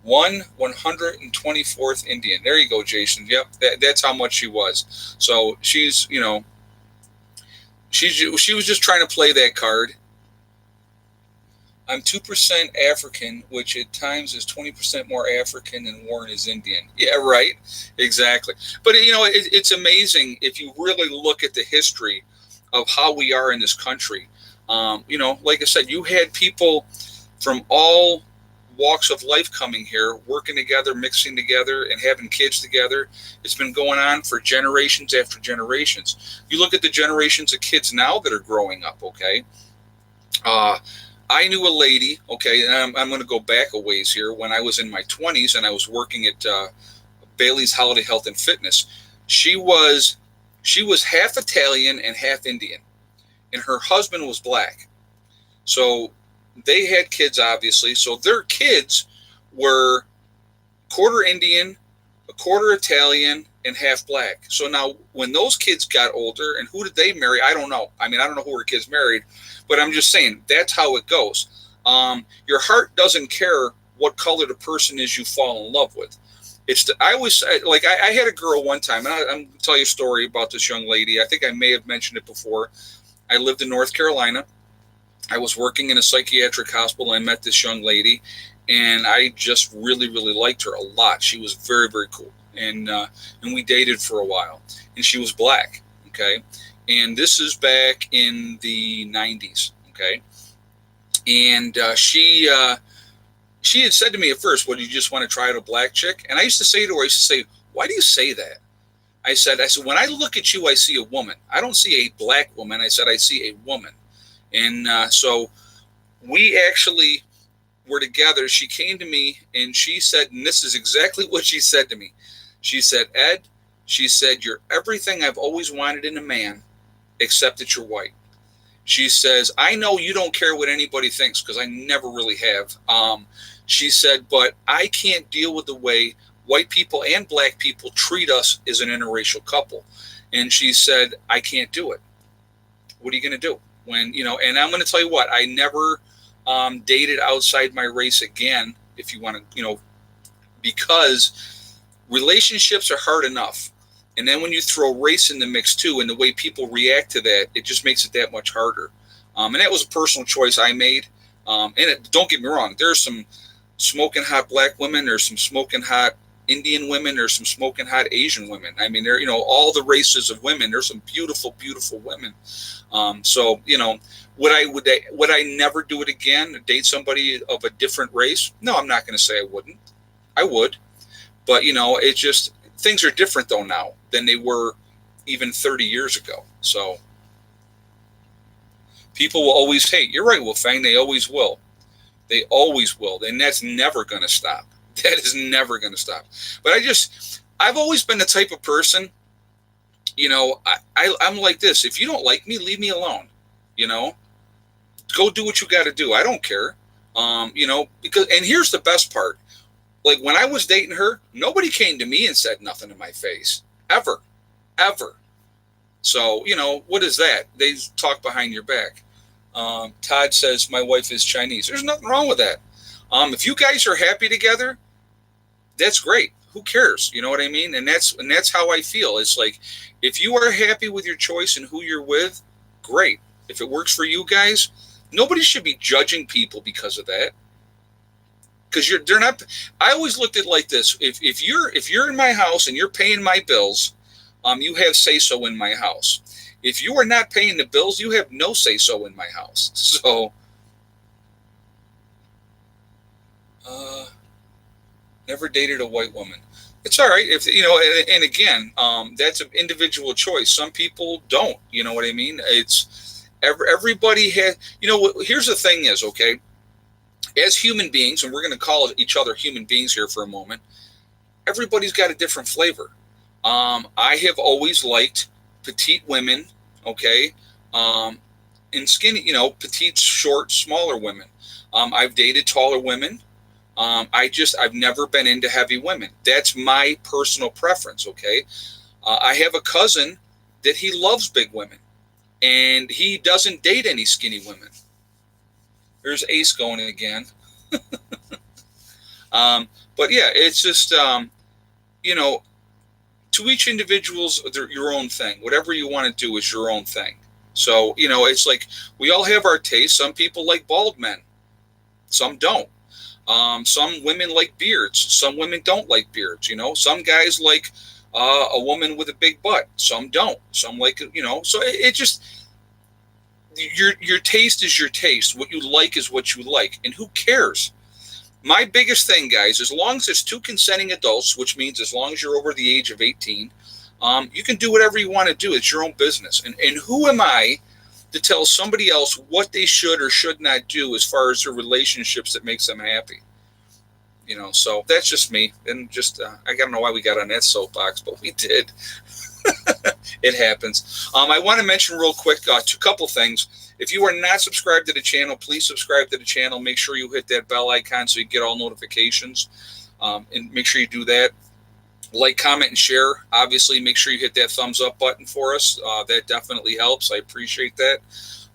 124th Indian. There you go, Jason. Yep, that's how much she was. So she's, she was just trying to play that card. I'm 2% African, which at times is 20% more African than Warren is Indian. Yeah, right. Exactly. But, it's amazing if you really look at the history of how we are in this country. Like I said, you had people from all walks of life coming here, working together, mixing together, and having kids together. It's been going on for generations after generations. You look at the generations of kids now that are growing up, okay? I knew a lady, okay, and I'm going to go back a ways here. When I was in my 20s and I was working at Bailey's Holiday Health and Fitness, she was half Italian and half Indian, and her husband was black. So they had kids, obviously. So their kids were quarter Indian, a quarter Italian, and half black. So now, when those kids got older, and who did they marry? I don't know. I mean, I don't know who her kids married, but I'm just saying that's how it goes. Your heart doesn't care what color the person is you fall in love with. I always say, like, I had a girl one time, and I'm going to tell you a story about this young lady. I think I may have mentioned it before. I lived in North Carolina. I was working in a psychiatric hospital. I met this young lady, and I just really, really liked her a lot. She was very, very cool, and we dated for a while. And she was black, okay? And this is back in the 90s, okay? And she had said to me at first, "Well, do you just want to try out a black chick?" And I used to say to her, "Why do you say that?" I said, when I look at you, I see a woman. I don't see a black woman. I said, I see a woman. And so we actually were together. She came to me and she said, and this is exactly what she said to me. She said, "Ed," she said, "you're everything I've always wanted in a man, except that you're white." She says, "I know you don't care what anybody thinks, because I never really have." She said, "But I can't deal with the way white people and black people treat us as an interracial couple." And she said, "I can't do it." What are you going to do? And I'm going to tell you what, I never dated outside my race again, if you want to, because relationships are hard enough. And then when you throw race in the mix too, and the way people react to that, it just makes it that much harder. And that was a personal choice I made. Don't get me wrong, there's some smoking hot black women, there's some smoking hot Indian women, there's some smoking hot Asian women. I mean, all the races of women. There's some beautiful, beautiful women. Would I never do it again? Date somebody of a different race? No, I'm not going to say I wouldn't. I would, but it's just things are different though now than they were even 30 years ago. So people will always hate. You're right, Wolfgang. They always will. They always will, and that's never going to stop. That is never going to stop. But I've always been the type of person, I'm like this. If you don't like me, leave me alone. Go do what you got to do. I don't care. Because, and here's the best part. Like, when I was dating her, nobody came to me and said nothing in my face. Ever. So, what is that? They talk behind your back. Todd says, "My wife is Chinese." There's nothing wrong with that. If you guys are happy together, that's great. Who cares? You know what I mean? And that's how I feel. It's like, if you are happy with your choice and who you're with, great. If it works for you guys, nobody should be judging people because of that. Because they're not. I always looked at it like this: if you're in my house and you're paying my bills, you have say so in my house. If you are not paying the bills, you have no say so in my house. So. Never dated a white woman. It's all right if and again, that's an individual choice. Some people don't. You know what I mean? It's everybody has. Here's the thing: is okay. As human beings, and we're going to call each other human beings here for a moment. Everybody's got a different flavor. I have always liked petite women, okay, and skinny, petite, short, smaller women. I've dated taller women. I've never been into heavy women. That's my personal preference, okay? I have a cousin that he loves big women, and he doesn't date any skinny women. There's Ace going again. But yeah, it's just, to each individual's your own thing. Whatever you want to do is your own thing. So, it's like we all have our tastes. Some people like bald men. Some don't. Some women like beards. Some women don't like beards. Some guys like a woman with a big butt. Some don't. Some like, so it just, your taste is your taste. What you like is what you like, and who cares? My biggest thing, guys, as long as it's two consenting adults, which means as long as you're over the age of 18, you can do whatever you want to do. It's your own business. And who am I to tell somebody else what they should or should not do as far as their relationships that makes them happy? So that's just me. And just, I don't know why we got on that soapbox, but we did. It happens. I want to mention real quick two couple things. If you are not subscribed to the channel, please subscribe to the channel. Make sure you hit that bell icon so you get all notifications. And make sure you do that. Like, comment, and share. Obviously, make sure you hit that thumbs up button for us. That definitely helps. I appreciate that.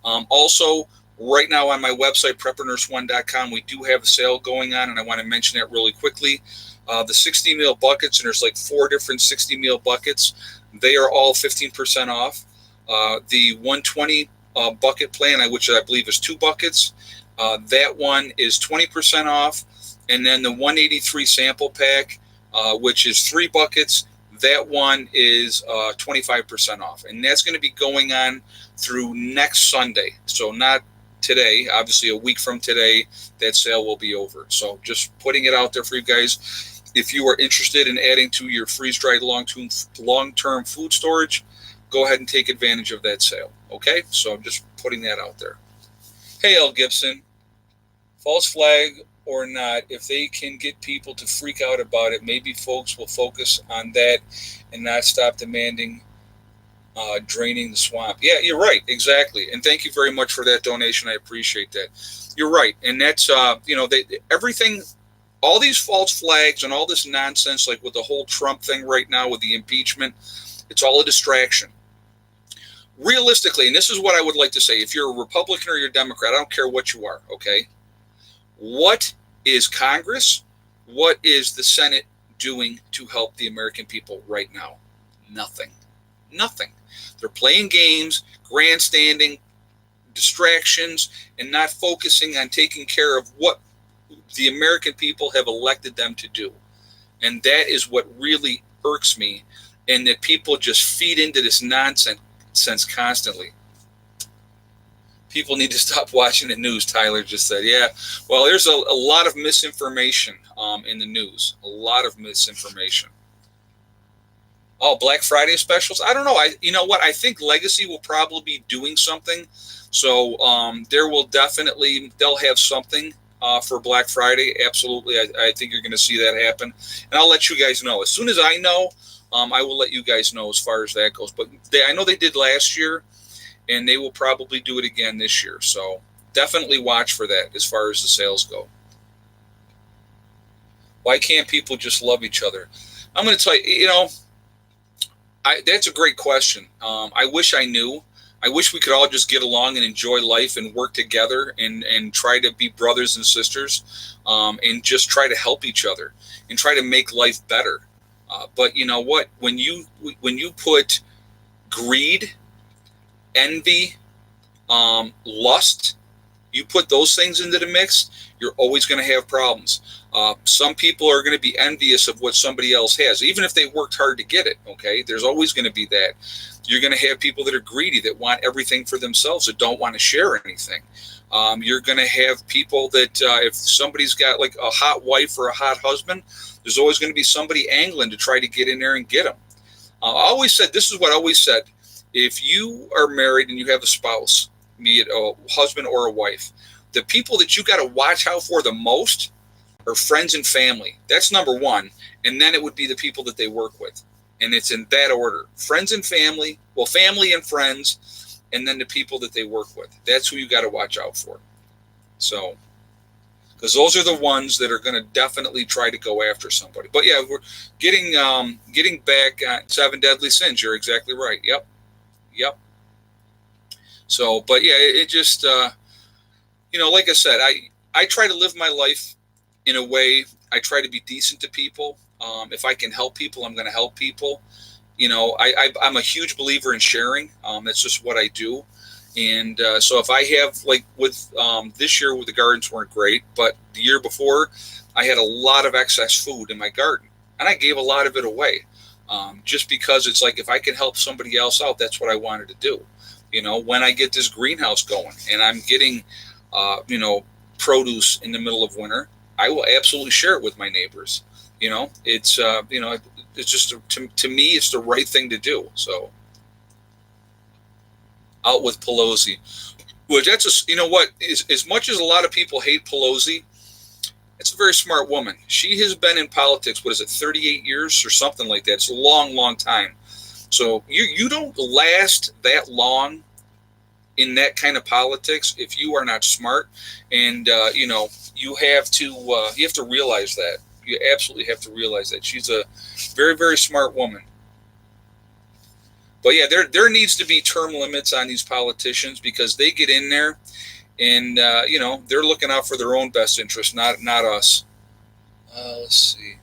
Also, right now on my website, preppernurse1.com, we do have a sale going on, and I want to mention that really quickly. The 60 meal buckets, and there's like 4 different 60 meal buckets. They are all 15% off. The 120 bucket plan, which I believe is 2 buckets, that one is 20% off. And then the 183 sample pack, which is 3 buckets, that one is 25% off. And that's going to be going on through next Sunday. So not today, obviously a week from today, that sale will be over. So just putting it out there for you guys. If you are interested in adding to your freeze-dried long-term food storage, go ahead and take advantage of that sale. Okay? So I'm just putting that out there. Hey, L. Gibson, false flag or not, if they can get people to freak out about it, maybe folks will focus on that and not stop demanding draining the swamp. Yeah, you're right. Exactly. And thank you very much for that donation. I appreciate that. You're right. And that's, everything, all these false flags and all this nonsense, like with the whole Trump thing right now with the impeachment, it's all a distraction. Realistically, and this is what I would like to say, if you're a Republican or you're a Democrat, I don't care what you are, okay? What is Congress, what is the Senate doing to help the American people right now? Nothing. Nothing. They're playing games, grandstanding, distractions, and not focusing on taking care of what the American people have elected them to do. And that is what really irks me, and that people just feed into this nonsense constantly. People need to stop watching the news, Tyler just said. Yeah, well, there's a lot of misinformation in the news. A lot of misinformation. Oh, Black Friday specials? I don't know. You know what? I think Legacy will probably be doing something. So they'll have something for Black Friday. Absolutely. I think you're going to see that happen. And I'll let you guys know. As soon as I know, I will let you guys know as far as that goes. But I know they did last year, and they will probably do it again this year. So definitely watch for that as far as the sales go. Why can't people just love each other? I'm going to tell you, that's a great question. I wish I knew. I wish we could all just get along and enjoy life and work together and try to be brothers and sisters and just try to help each other and try to make life better. But you know what? When you put greed, envy, lust, you put those things into the mix, you're always going to have problems. Some people are going to be envious of what somebody else has, even if they worked hard to get it. Okay, there's always going to be that. You're going to have people that are greedy, that want everything for themselves, that don't want to share anything. You're going to have people that if somebody's got like a hot wife or a hot husband, there's always going to be somebody angling to try to get in there and get them. I always said, this is what I always said, if you are married and you have a spouse, be it a husband or a wife, the people that you got to watch out for the most are friends and family. That's number one. And then it would be the people that they work with. And it's in that order. Friends and family, well, family and friends, and then the people that they work with. That's who you got to watch out for. So, because those are the ones that are going to definitely try to go after somebody. But yeah, we're getting back on 7 deadly sins. You're exactly right. Yep. So, but yeah, it just, like I said, I try to live my life in a way, I try to be decent to people. If I can help people, I'm going to help people. I'm a huge believer in sharing. That's just what I do. And so if I have, like with this year, the gardens weren't great, but the year before, I had a lot of excess food in my garden, and I gave a lot of it away. Just because it's like, if I can help somebody else out, that's what I wanted to do. When I get this greenhouse going and I'm getting, produce in the middle of winter, I will absolutely share it with my neighbors. It's just to me, it's the right thing to do. So out with Pelosi. Well, that's what is as much as a lot of people hate Pelosi. It's a very smart woman. She has been in politics. What is it, 38 years or something like that? It's a long, long time. So you don't last that long in that kind of politics if you are not smart, and you have to realize that. You absolutely have to realize that she's a very, very smart woman. But yeah, there needs to be term limits on these politicians because they get in there and they're looking out for their own best interest, not us. Let's see.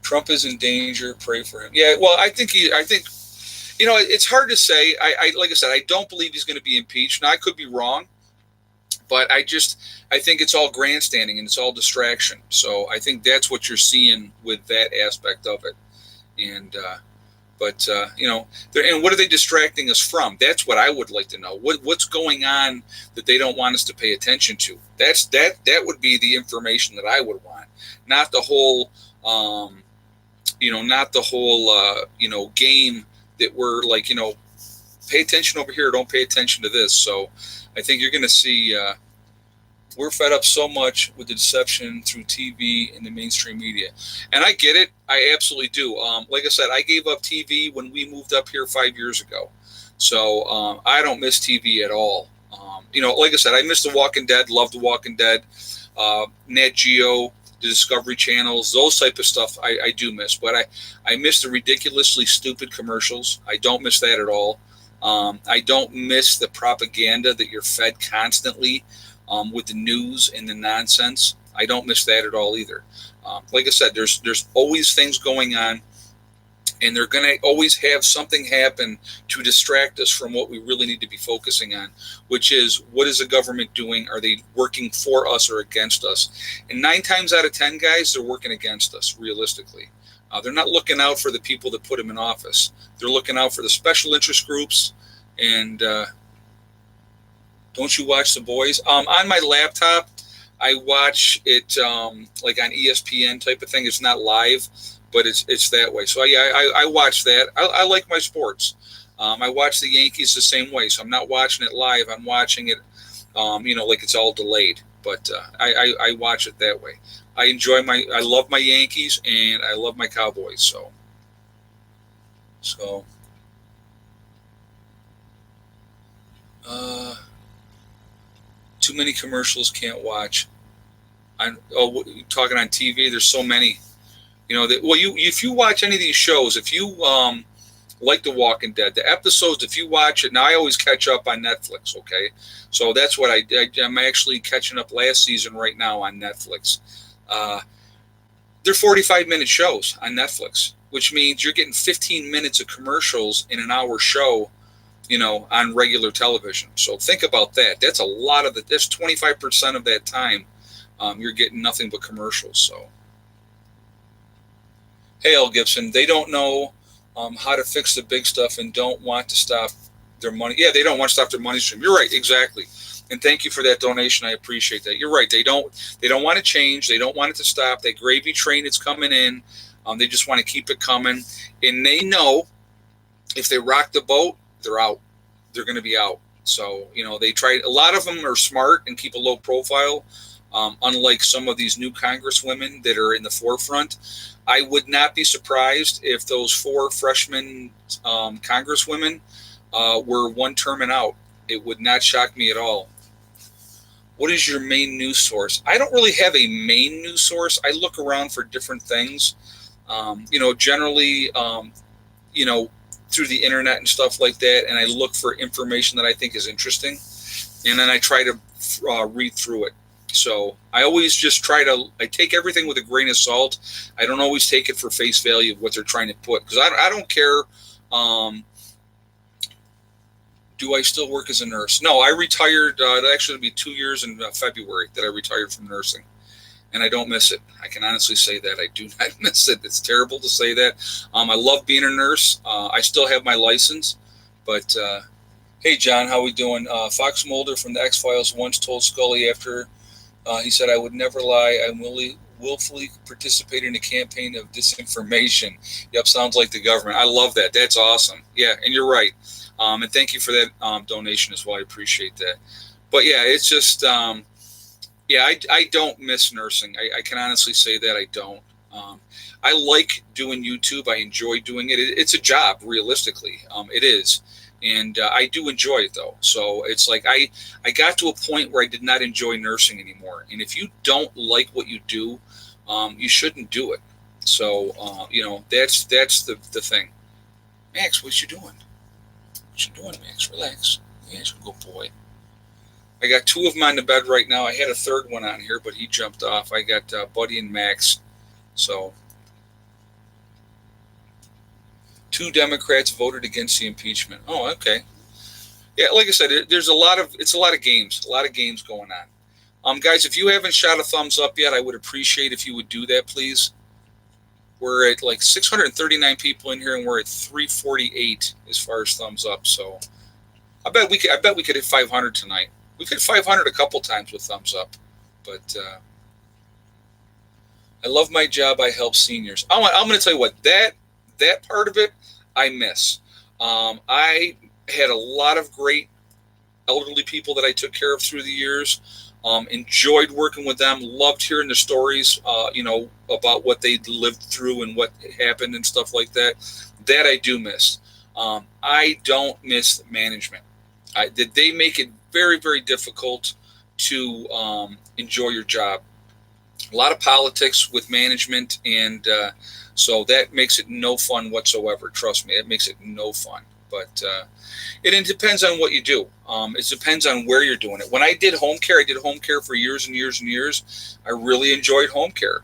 Trump is in danger. Pray for him. Yeah, well, I think it's hard to say. I like I said, I don't believe he's going to be impeached. Now I could be wrong, but I think it's all grandstanding and it's all distraction. So I think that's what you're seeing with that aspect of it. And and what are they distracting us from? That's what I would like to know. What's going on that they don't want us to pay attention to? That would be the information that I would want, not the whole, game that we're like, pay attention over here, don't pay attention to this. So I think you're going to see. We're fed up so much with the deception through TV and the mainstream media. And I get it. I absolutely do. Like I said, I gave up TV when we moved up here 5 years ago. So I don't miss TV at all. Like I said, I miss The Walking Dead, love The Walking Dead, Nat Geo, the Discovery channels, those type of stuff I do miss. But I miss the ridiculously stupid commercials. I don't miss that at all. I don't miss the propaganda that you're fed constantly. With the news and the nonsense, I don't miss that at all either. Like I said, there's always things going on, and they're going to always have something happen to distract us from what we really need to be focusing on, which is what is the government doing? Are they working for us or against us? And 9 times out of 10, guys, they're working against us, realistically. They're not looking out for the people that put them in office. They're looking out for the special interest groups and don't you watch The Boys? On my laptop, I watch it like on ESPN type of thing. It's not live, but it's that way. So yeah, I watch that. I like my sports. I watch the Yankees the same way. So I'm not watching it live. I'm watching it, like it's all delayed. But I watch it that way. I love my Yankees and I love my Cowboys. So. Too many commercials, can't watch. Talking on TV, there's so many. If you watch any of these shows, if you like The Walking Dead, the episodes, if you watch it, now I always catch up on Netflix, okay? So that's what I'm actually catching up last season right now on Netflix. They're 45-minute shows on Netflix, which means you're getting 15 minutes of commercials in an hour show, on regular television. So think about that. That's a lot of that's 25% of that time. You're getting nothing but commercials. So, hey, L. Gibson, they don't know how to fix the big stuff and don't want to stop their money. Yeah, they don't want to stop their money stream. You're right, exactly. And thank you for that donation. I appreciate that. You're right. They don't want to change. They don't want it to stop. That gravy train that's coming in. They just want to keep it coming. And they know if they rock the boat, they're out. They're going to be out. So, they try. A lot of them are smart and keep a low profile, unlike some of these new congresswomen that are in the forefront. I would not be surprised if those 4 freshman congresswomen were one term and out. It would not shock me at all. What is your main news source? I don't really have a main news source. I look around for different things. Generally, through the internet and stuff like that, and I look for information that I think is interesting, and then I try to read through it. So I always just I take everything with a grain of salt. I don't always take it for face value of what they're trying to put, because I don't care. Do I still work as a nurse? No, I retired. It'll actually be 2 years in February that I retired from nursing. and I don't miss it. I can honestly say that I do not miss it. It's terrible to say that. I love being a nurse. I still have my license, but hey, John, how we doing? Fox Mulder from the X-Files once told Scully after he said, "I would never lie. I willfully participated in a campaign of disinformation." Yep, sounds like the government. I love that. That's awesome. Yeah, and you're right. And thank you for that donation as well. I appreciate that. But yeah, it's just, yeah, I don't miss nursing. I can honestly say that I don't. I like doing YouTube. I enjoy doing it. It's a job, realistically. It is. And I do enjoy it, though. So it's like I got to a point where I did not enjoy nursing anymore. And if you don't like what you do, you shouldn't do it. So, that's the thing. Max, what you doing? What you doing, Max? Relax. Yeah, you're a good boy. I got two of them on the bed right now. I had a third one on here, but he jumped off. I got Buddy and Max. So, 2 Democrats voted against the impeachment. Oh, okay. Yeah, like I said, it's a lot of games, going on. Guys, if you haven't shot a thumbs up yet, I would appreciate if you would do that, please. We're at like 639 people in here, and we're at 348 as far as thumbs up. So, I bet we could hit 500 tonight. We've hit 500 a couple times with thumbs up, but I love my job. I help seniors. I'm going to tell you what, that part of it I miss. I had a lot of great elderly people that I took care of through the years. Enjoyed working with them. Loved hearing the stories, about what they lived through and what happened and stuff like that. That I do miss. I don't miss management. They make it very, very difficult to enjoy your job. A lot of politics with management, and so that makes it no fun whatsoever. Trust me, it makes it no fun. But it depends on what you do. It depends on where you're doing it. When I did home care, for years and years and years. I really enjoyed home care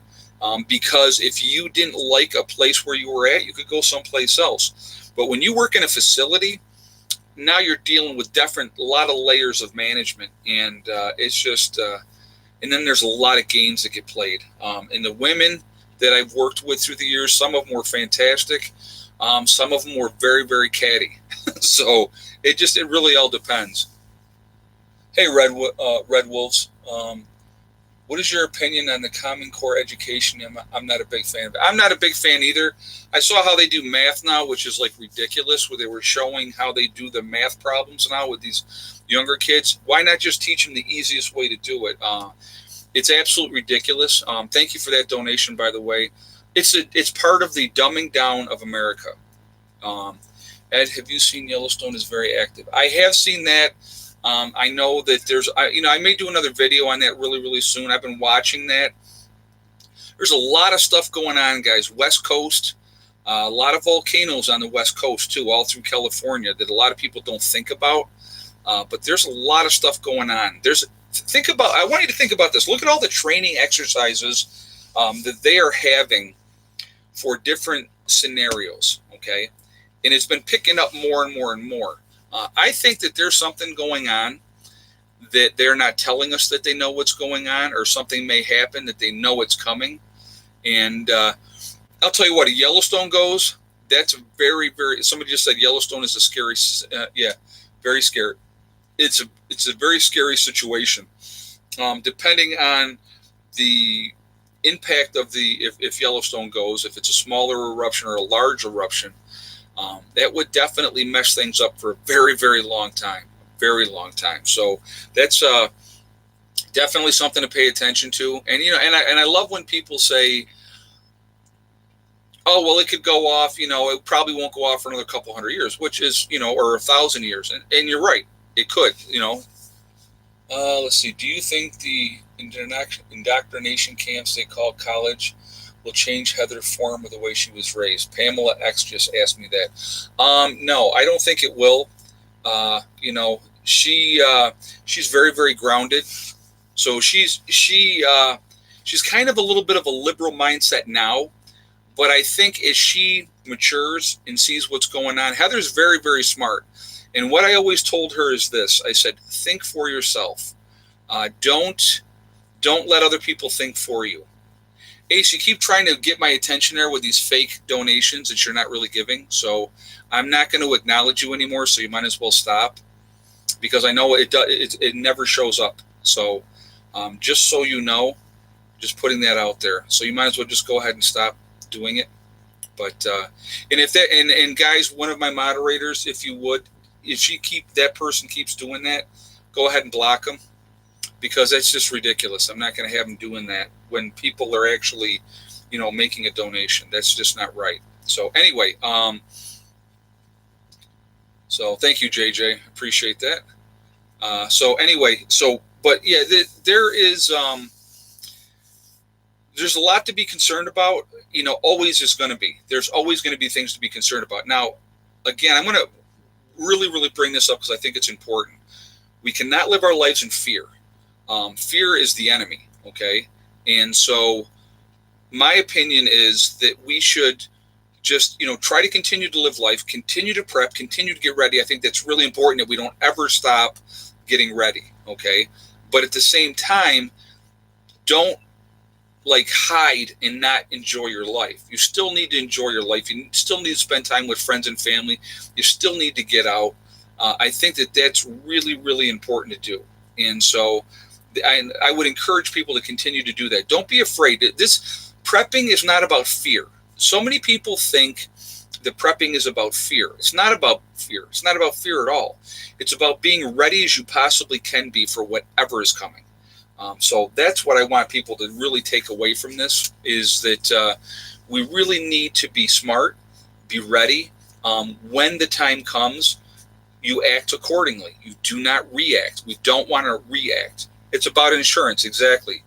because if you didn't like a place where you were at, you could go someplace else. But when you work in a facility, now you're dealing with a lot of layers of management, and it's just, and then there's a lot of games that get played. And the women that I've worked with through the years, some of them were fantastic. Some of them were very, very catty. So it really all depends. Hey, Red Wolves, what is your opinion on the Common Core education? I'm not a big fan of it. I'm not a big fan either. I saw how they do math now, which is like ridiculous, where they were showing how they do the math problems now with these younger kids. Why not just teach them the easiest way to do it? It's absolutely ridiculous. Thank you for that donation, by the way. It's part of the dumbing down of America. Ed, have you seen Yellowstone is very active? I have seen that. I know that I may do another video on that really, really soon. I've been watching that. There's a lot of stuff going on, guys. West Coast, a lot of volcanoes on the West Coast too, all through California that a lot of people don't think about. But there's a lot of stuff going on. I want you to think about this. Look at all the training exercises that they are having for different scenarios. Okay. And it's been picking up more and more and more. I think that there's something going on that they're not telling us that they know what's going on, or something may happen that they know it's coming. And I'll tell you what, Yellowstone goes, that's a very, very, somebody just said Yellowstone is a scary, very scary. It's a very scary situation. Depending on the impact of if Yellowstone goes, if it's a smaller eruption or a large eruption, that would definitely mess things up for a very, very long time. Very long time. So that's definitely something to pay attention to. And and I love when people say, "Oh, well, it could go off. It probably won't go off for another couple hundred years," which is or 1,000 years. And you're right, it could. Let's see. Do you think the indoctrination camps they call college will change Heather Form or the way she was raised? Pamela X just asked me that. No, I don't think it will. She's very, very grounded. So she's kind of a little bit of a liberal mindset now, but I think as she matures and sees what's going on, Heather's very, very smart. And what I always told her is this: I said, think for yourself. Don't Don't let other people think for you. Ace, you keep trying to get my attention there with these fake donations that you're not really giving. So I'm not going to acknowledge you anymore. So you might as well stop, because I know it never shows up. So just so you know, just putting that out there. So you might as well just go ahead and stop doing it. But and if that and guys, one of my moderators, if you would, if that person keeps doing that, go ahead and block them, because that's just ridiculous. I'm not going to have them doing that when people are actually, making a donation. That's just not right. So anyway, so thank you, JJ. Appreciate that. But yeah, there's a lot to be concerned about. Always is going to be. There's always going to be things to be concerned about. Now, again, I'm going to really, really bring this up because I think it's important. We cannot live our lives in fear. Fear is the enemy, okay? And so my opinion is that we should just, try to continue to live life, continue to prep, continue to get ready. I think that's really important that we don't ever stop getting ready, okay? But at the same time, don't hide and not enjoy your life. You still need to enjoy your life. You still need to spend time with friends and family. You still need to get out. I think that that's really, really important to do. And so I would encourage people to continue to do that. Don't be afraid. This prepping is not about fear. So many people think that prepping is about fear. It's not about fear. It's not about fear at all. It's about being ready as you possibly can be for whatever is coming. So that's what I want people to really take away from this, is that we really need to be smart, be ready. When the time comes, you act accordingly. You do not react. We don't want to react. It's about insurance, exactly.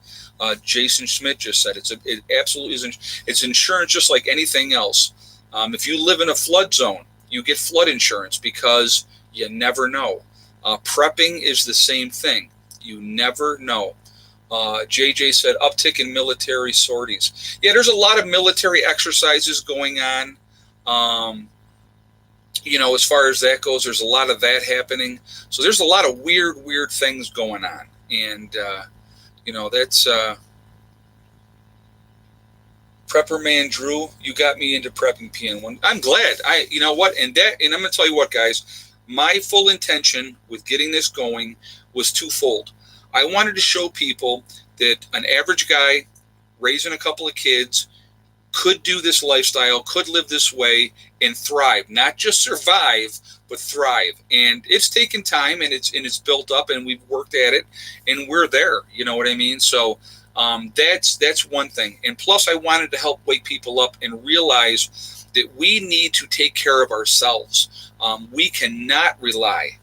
Jason Schmidt just said it absolutely is. It's insurance just like anything else. If you live in a flood zone, you get flood insurance because you never know. Prepping is the same thing. You never know. JJ said uptick in military sorties. Yeah, there's a lot of military exercises going on. As far as that goes, there's a lot of that happening. So there's a lot of weird things going on. And, that's Prepper Man Drew. You got me into prepping PN1. I'm glad. And I'm going to tell you what, guys, my full intention with getting this going was twofold. I wanted to show people that an average guy raising a couple of kids could do this lifestyle, could live this way and thrive, not just survive, but thrive. And it's taken time, and it's built up, and we've worked at it, and we're there. You know what I mean? So that's one thing. And plus, I wanted to help wake people up and realize that we need to take care of ourselves. We cannot rely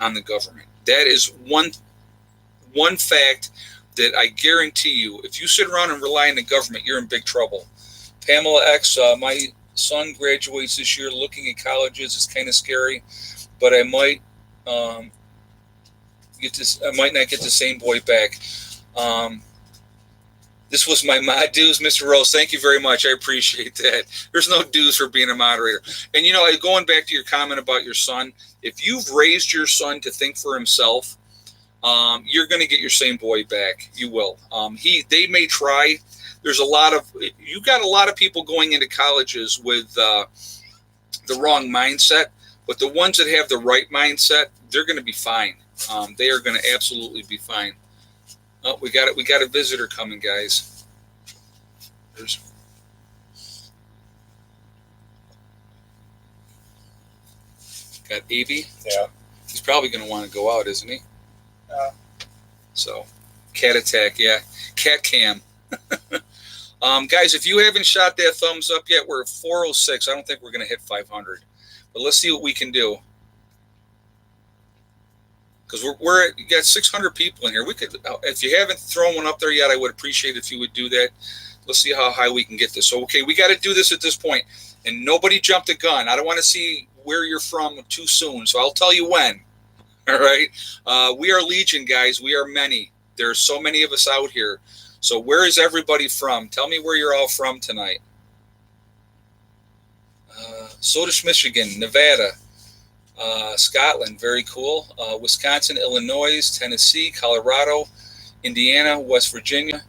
on the government. That is one fact that I guarantee you, if you sit around and rely on the government, you're in big trouble. Pamela X, my son graduates this year. Looking at colleges is kind of scary, but I might not get the same boy back. This was my mod dues, Mr. Rose. Thank you very much. I appreciate that. There's no dues for being a moderator. And going back to your comment about your son, if you've raised your son to think for himself, you're going to get your same boy back. You will. They may try. You got a lot of people going into colleges with the wrong mindset, but the ones that have the right mindset, they're going to be fine. They are going to absolutely be fine. Oh, we got it. We got a visitor coming, guys. Got Avy. Yeah. He's probably going to want to go out, isn't he? Yeah. So, cat attack, yeah. Cat cam. Guys, if you haven't shot that thumbs up yet, we're at 406. I don't think we're going to hit 500. But let's see what we can do. Because you got 600 people in here. We could, if you haven't thrown one up there yet, I would appreciate it if you would do that. Let's see how high we can get this. So, okay, we got to do this at this point. And nobody jumped a gun. I don't want to see where you're from too soon. So I'll tell you when. All right. We are Legion, guys. We are many. There are so many of us out here. So where is everybody from? Tell me where you're all from tonight. Sodish, Michigan, Nevada, Scotland, very cool. Wisconsin, Illinois, Tennessee, Colorado, Indiana, West Virginia,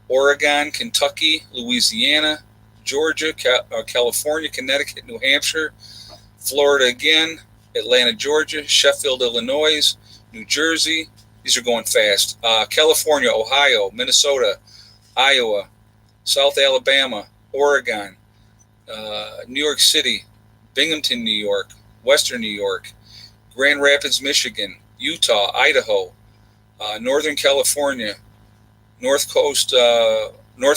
Oregon, Kentucky, Louisiana, Georgia, California, Connecticut, New Hampshire, Florida again, Atlanta, Georgia, Sheffield, Illinois, New Jersey. These are going fast. California, Ohio, Minnesota, Iowa, South Alabama, Oregon, New York City, Binghamton, New York, Western New York, Grand Rapids, Michigan, Utah, Idaho, Northern California, North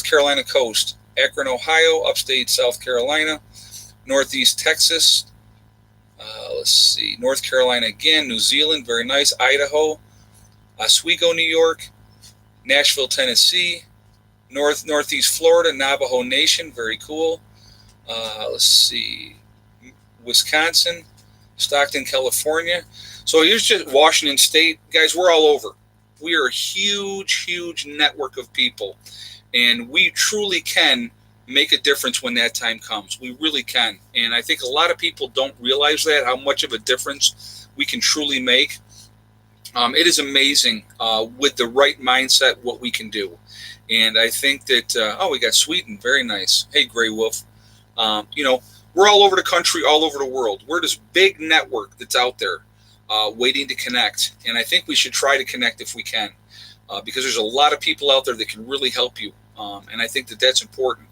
Carolina coast, Akron, Ohio, upstate South Carolina, Northeast Texas, let's see, North Carolina again, New Zealand, very nice, Idaho, Oswego, New York, Nashville, Tennessee, Northeast Florida, Navajo Nation, very cool. Let's see, Wisconsin, Stockton, California. So here's just Washington State. Guys, we're all over. We are a huge, huge network of people, and we truly can make a difference when that time comes. We really can. And I think a lot of people don't realize that, how much of a difference we can truly make. It is amazing with the right mindset what we can do. And I think that, we got Sweden. Very nice. Hey, Gray Wolf. We're all over the country, all over the world. We're this big network that's out there waiting to connect. And I think we should try to connect if we can, because there's a lot of people out there that can really help you. And I think that that's important.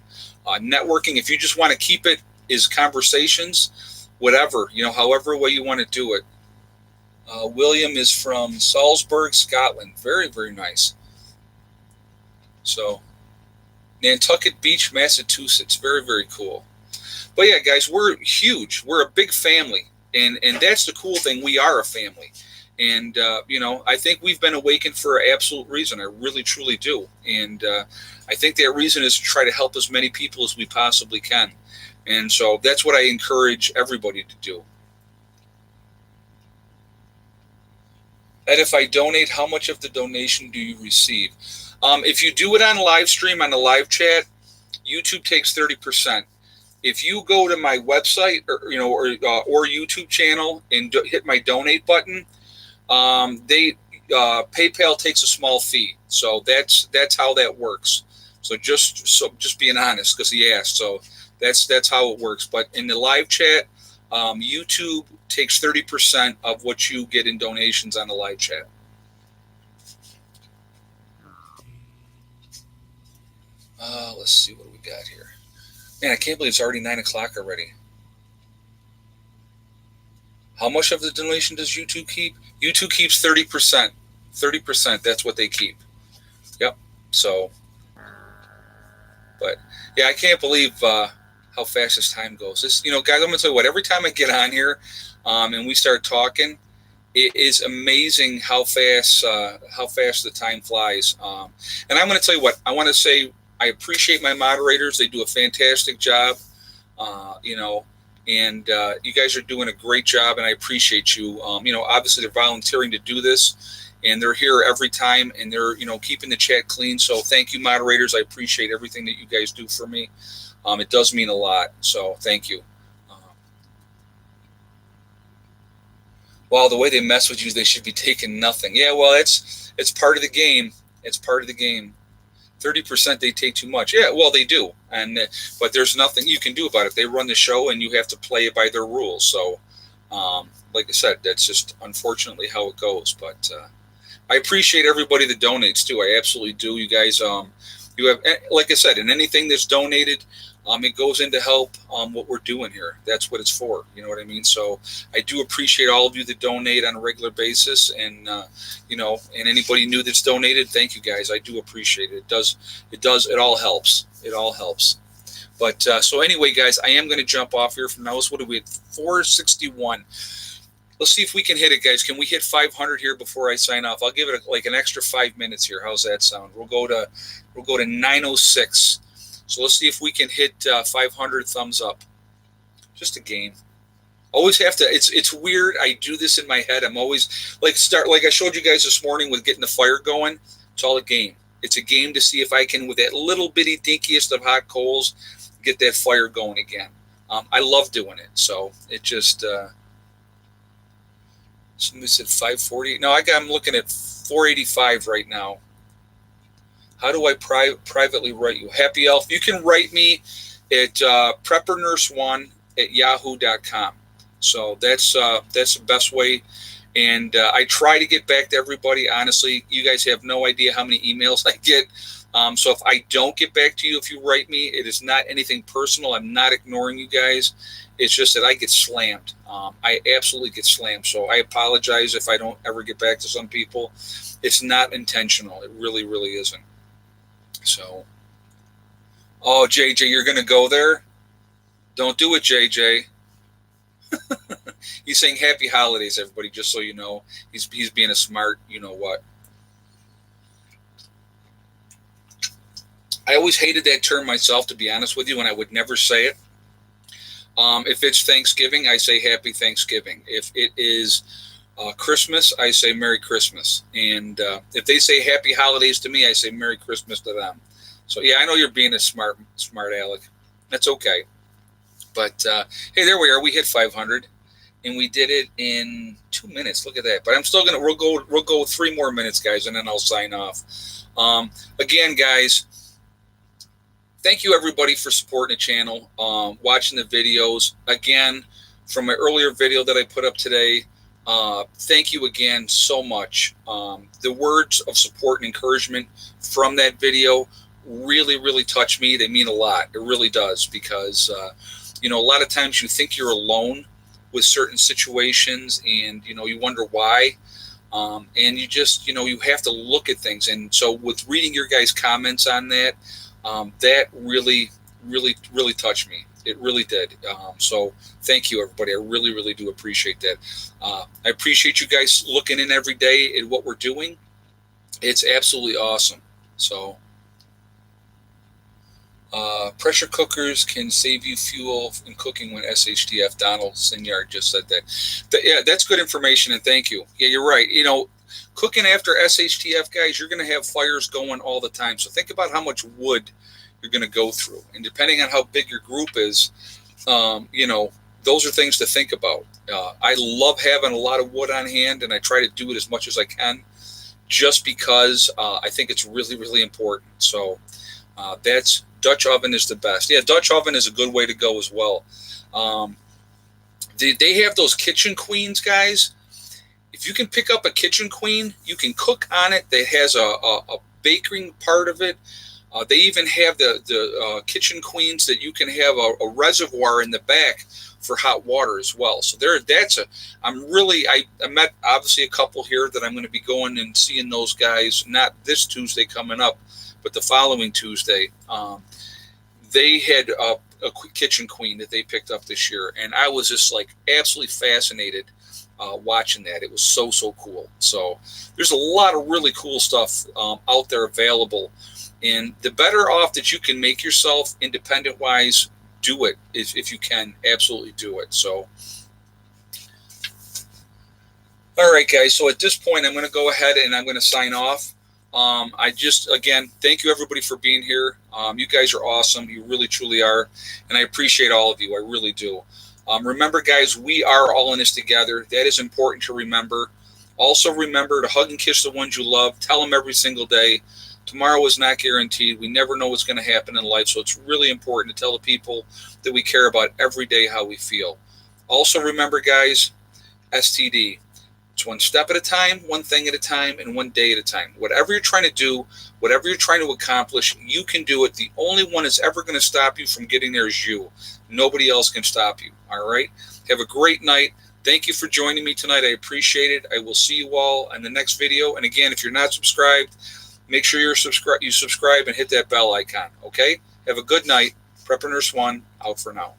Networking, if you just want to keep it, is conversations, whatever, however way you want to do it. William is from Salzburg, Scotland. Very, very nice. So, Nantucket Beach, Massachusetts. Very, very cool. But yeah, guys, we're huge. We're a big family. And that's the cool thing. We are a family. And, I think we've been awakened for an absolute reason. I really, truly do. And I think that reason is to try to help as many people as we possibly can. And so that's what I encourage everybody to do. And if I donate, how much of the donation do you receive? If you do it on live stream, on the live chat, YouTube takes 30%. If you go to my website or YouTube channel and hit my donate button, PayPal takes a small fee. So that's how that works. So just being honest, because he asked. So that's how it works. But in the live chat, YouTube takes 30% of what you get in donations on the live chat. Let's see what we got here. Man, I can't believe it's already 9 o'clock already. How much of the donation does YouTube keep? YouTube keeps 30%. 30%, that's what they keep. Yep. So, but yeah, I can't believe how fast this time goes. This, guys, I'm gonna tell you what. Every time I get on here, and we start talking, it is amazing how fast the time flies. And I'm gonna tell you what. I want to say I appreciate my moderators. They do a fantastic job. And you guys are doing a great job, and I appreciate you. Obviously they're volunteering to do this, and they're here every time, and they're keeping the chat clean. So thank you, moderators. I appreciate everything that you guys do for me. It does mean a lot. So thank you. Well, the way they mess with you, they should be taking nothing. Yeah, well, it's part of the game. It's part of the game. 30% they take too much. Yeah, well, they do, but there's nothing you can do about it. They run the show, and you have to play it by their rules. So, like I said, that's just unfortunately how it goes. But I appreciate everybody that donates too. I absolutely do. You guys, you have, like I said, and anything that's donated, it goes in to help what we're doing here. That's what it's for. You know what I mean? So I do appreciate all of you that donate on a regular basis, and and anybody new that's donated, thank you guys. I do appreciate it. It all helps. It all helps. But so anyway, guys, I am going to jump off here from now. What are we at? 461. Let's see if we can hit it, guys. Can we hit 500 here before I sign off? I'll give it like an extra 5 minutes here. How's that sound? We'll go to 906. So let's see if we can hit 500 thumbs up. Just a game. Always have to. It's weird. I do this in my head. I'm always like I showed you guys this morning with getting the fire going. It's all a game. It's a game to see if I can, with that little bitty dinkiest of hot coals, get that fire going again. I love doing it. So it just. Somebody said 540. No, I'm looking at 485 right now. How do I privately write you? Happy Elf. You can write me at preppernurse1@yahoo.com. So that's the best way. And I try to get back to everybody. Honestly, you guys have no idea how many emails I get. So if I don't get back to you, if you write me, it is not anything personal. I'm not ignoring you guys. It's just that I get slammed. I absolutely get slammed. So I apologize if I don't ever get back to some people. It's not intentional. It really, really isn't. So, oh, JJ, you're going to go there? Don't do it, JJ. He's saying happy holidays, everybody, just so you know. He's being a smart, you know what. I always hated that term myself, to be honest with you, and I would never say it. If it's Thanksgiving, I say happy Thanksgiving. If it is Christmas, I say Merry Christmas. And if they say happy holidays to me, I say Merry Christmas to them. So, yeah, I know you're being a smart aleck. That's okay. But, hey, there we are. We hit 500. And we did it in 2 minutes. Look at that. But I'm still going to, we'll go 3 more minutes, guys, and then I'll sign off. Again, guys, thank you, everybody, for supporting the channel, watching the videos. Again, from my earlier video that I put up today, thank you again so much. The words of support and encouragement from that video really, really touch me. They mean a lot. It really does, because, you know, a lot of times you think you're alone with certain situations, and, you know, you wonder why. And you just, you know, you have to look at things. And so with reading your guys' comments on that, that really, really, really touched me. It really did. So thank you, everybody. I really, really do appreciate that. I appreciate you guys looking in every day at what we're doing. It's absolutely awesome. So pressure cookers can save you fuel in cooking when SHTF. Donald Sinyard just said that. Yeah, that's good information, and thank you. Yeah, you're right. You know, cooking after SHTF, guys, you're going to have fires going all the time. So think about how much wood you're going to go through. And depending on how big your group is, you know, those are things to think about. I love having a lot of wood on hand, and I try to do it as much as I can, just because I think it's really, really important. So that's Dutch oven is the best. Yeah, Dutch oven is a good way to go as well. They have those kitchen queens, guys. If you can pick up a kitchen queen, you can cook on it. That has a baking part of it. They even have the kitchen queens that you can have a reservoir in the back for hot water as well. So I met obviously a couple here that I'm going to be going and seeing those guys, not this Tuesday coming up, but the following Tuesday. They had a kitchen queen that they picked up this year, and I was just like absolutely fascinated watching that. It was so cool. So there's a lot of really cool stuff out there available, and the better off that you can make yourself independent wise, do it if you can. Absolutely do it. So all right, guys, so at this point I'm going to go ahead and I'm going to sign off. Again, thank you, everybody, for being here. You guys are awesome. You really, truly are. And I appreciate all of you. I really do. Remember, guys, we are all in this together. That is important to remember. Also, remember to hug and kiss the ones you love. Tell them every single day. Tomorrow is not guaranteed. We never know what's going to happen in life. So it's really important to tell the people that we care about every day how we feel. Also, remember, guys, STD. It's one step at a time, one thing at a time, and one day at a time. Whatever you're trying to do, whatever you're trying to accomplish, you can do it. The only one that's ever going to stop you from getting there is you. Nobody else can stop you. All right? Have a great night. Thank you for joining me tonight. I appreciate it. I will see you all in the next video. And again, if you're not subscribed, make sure you subscribe and hit that bell icon. Okay? Have a good night. Prepper Nurse 1 out for now.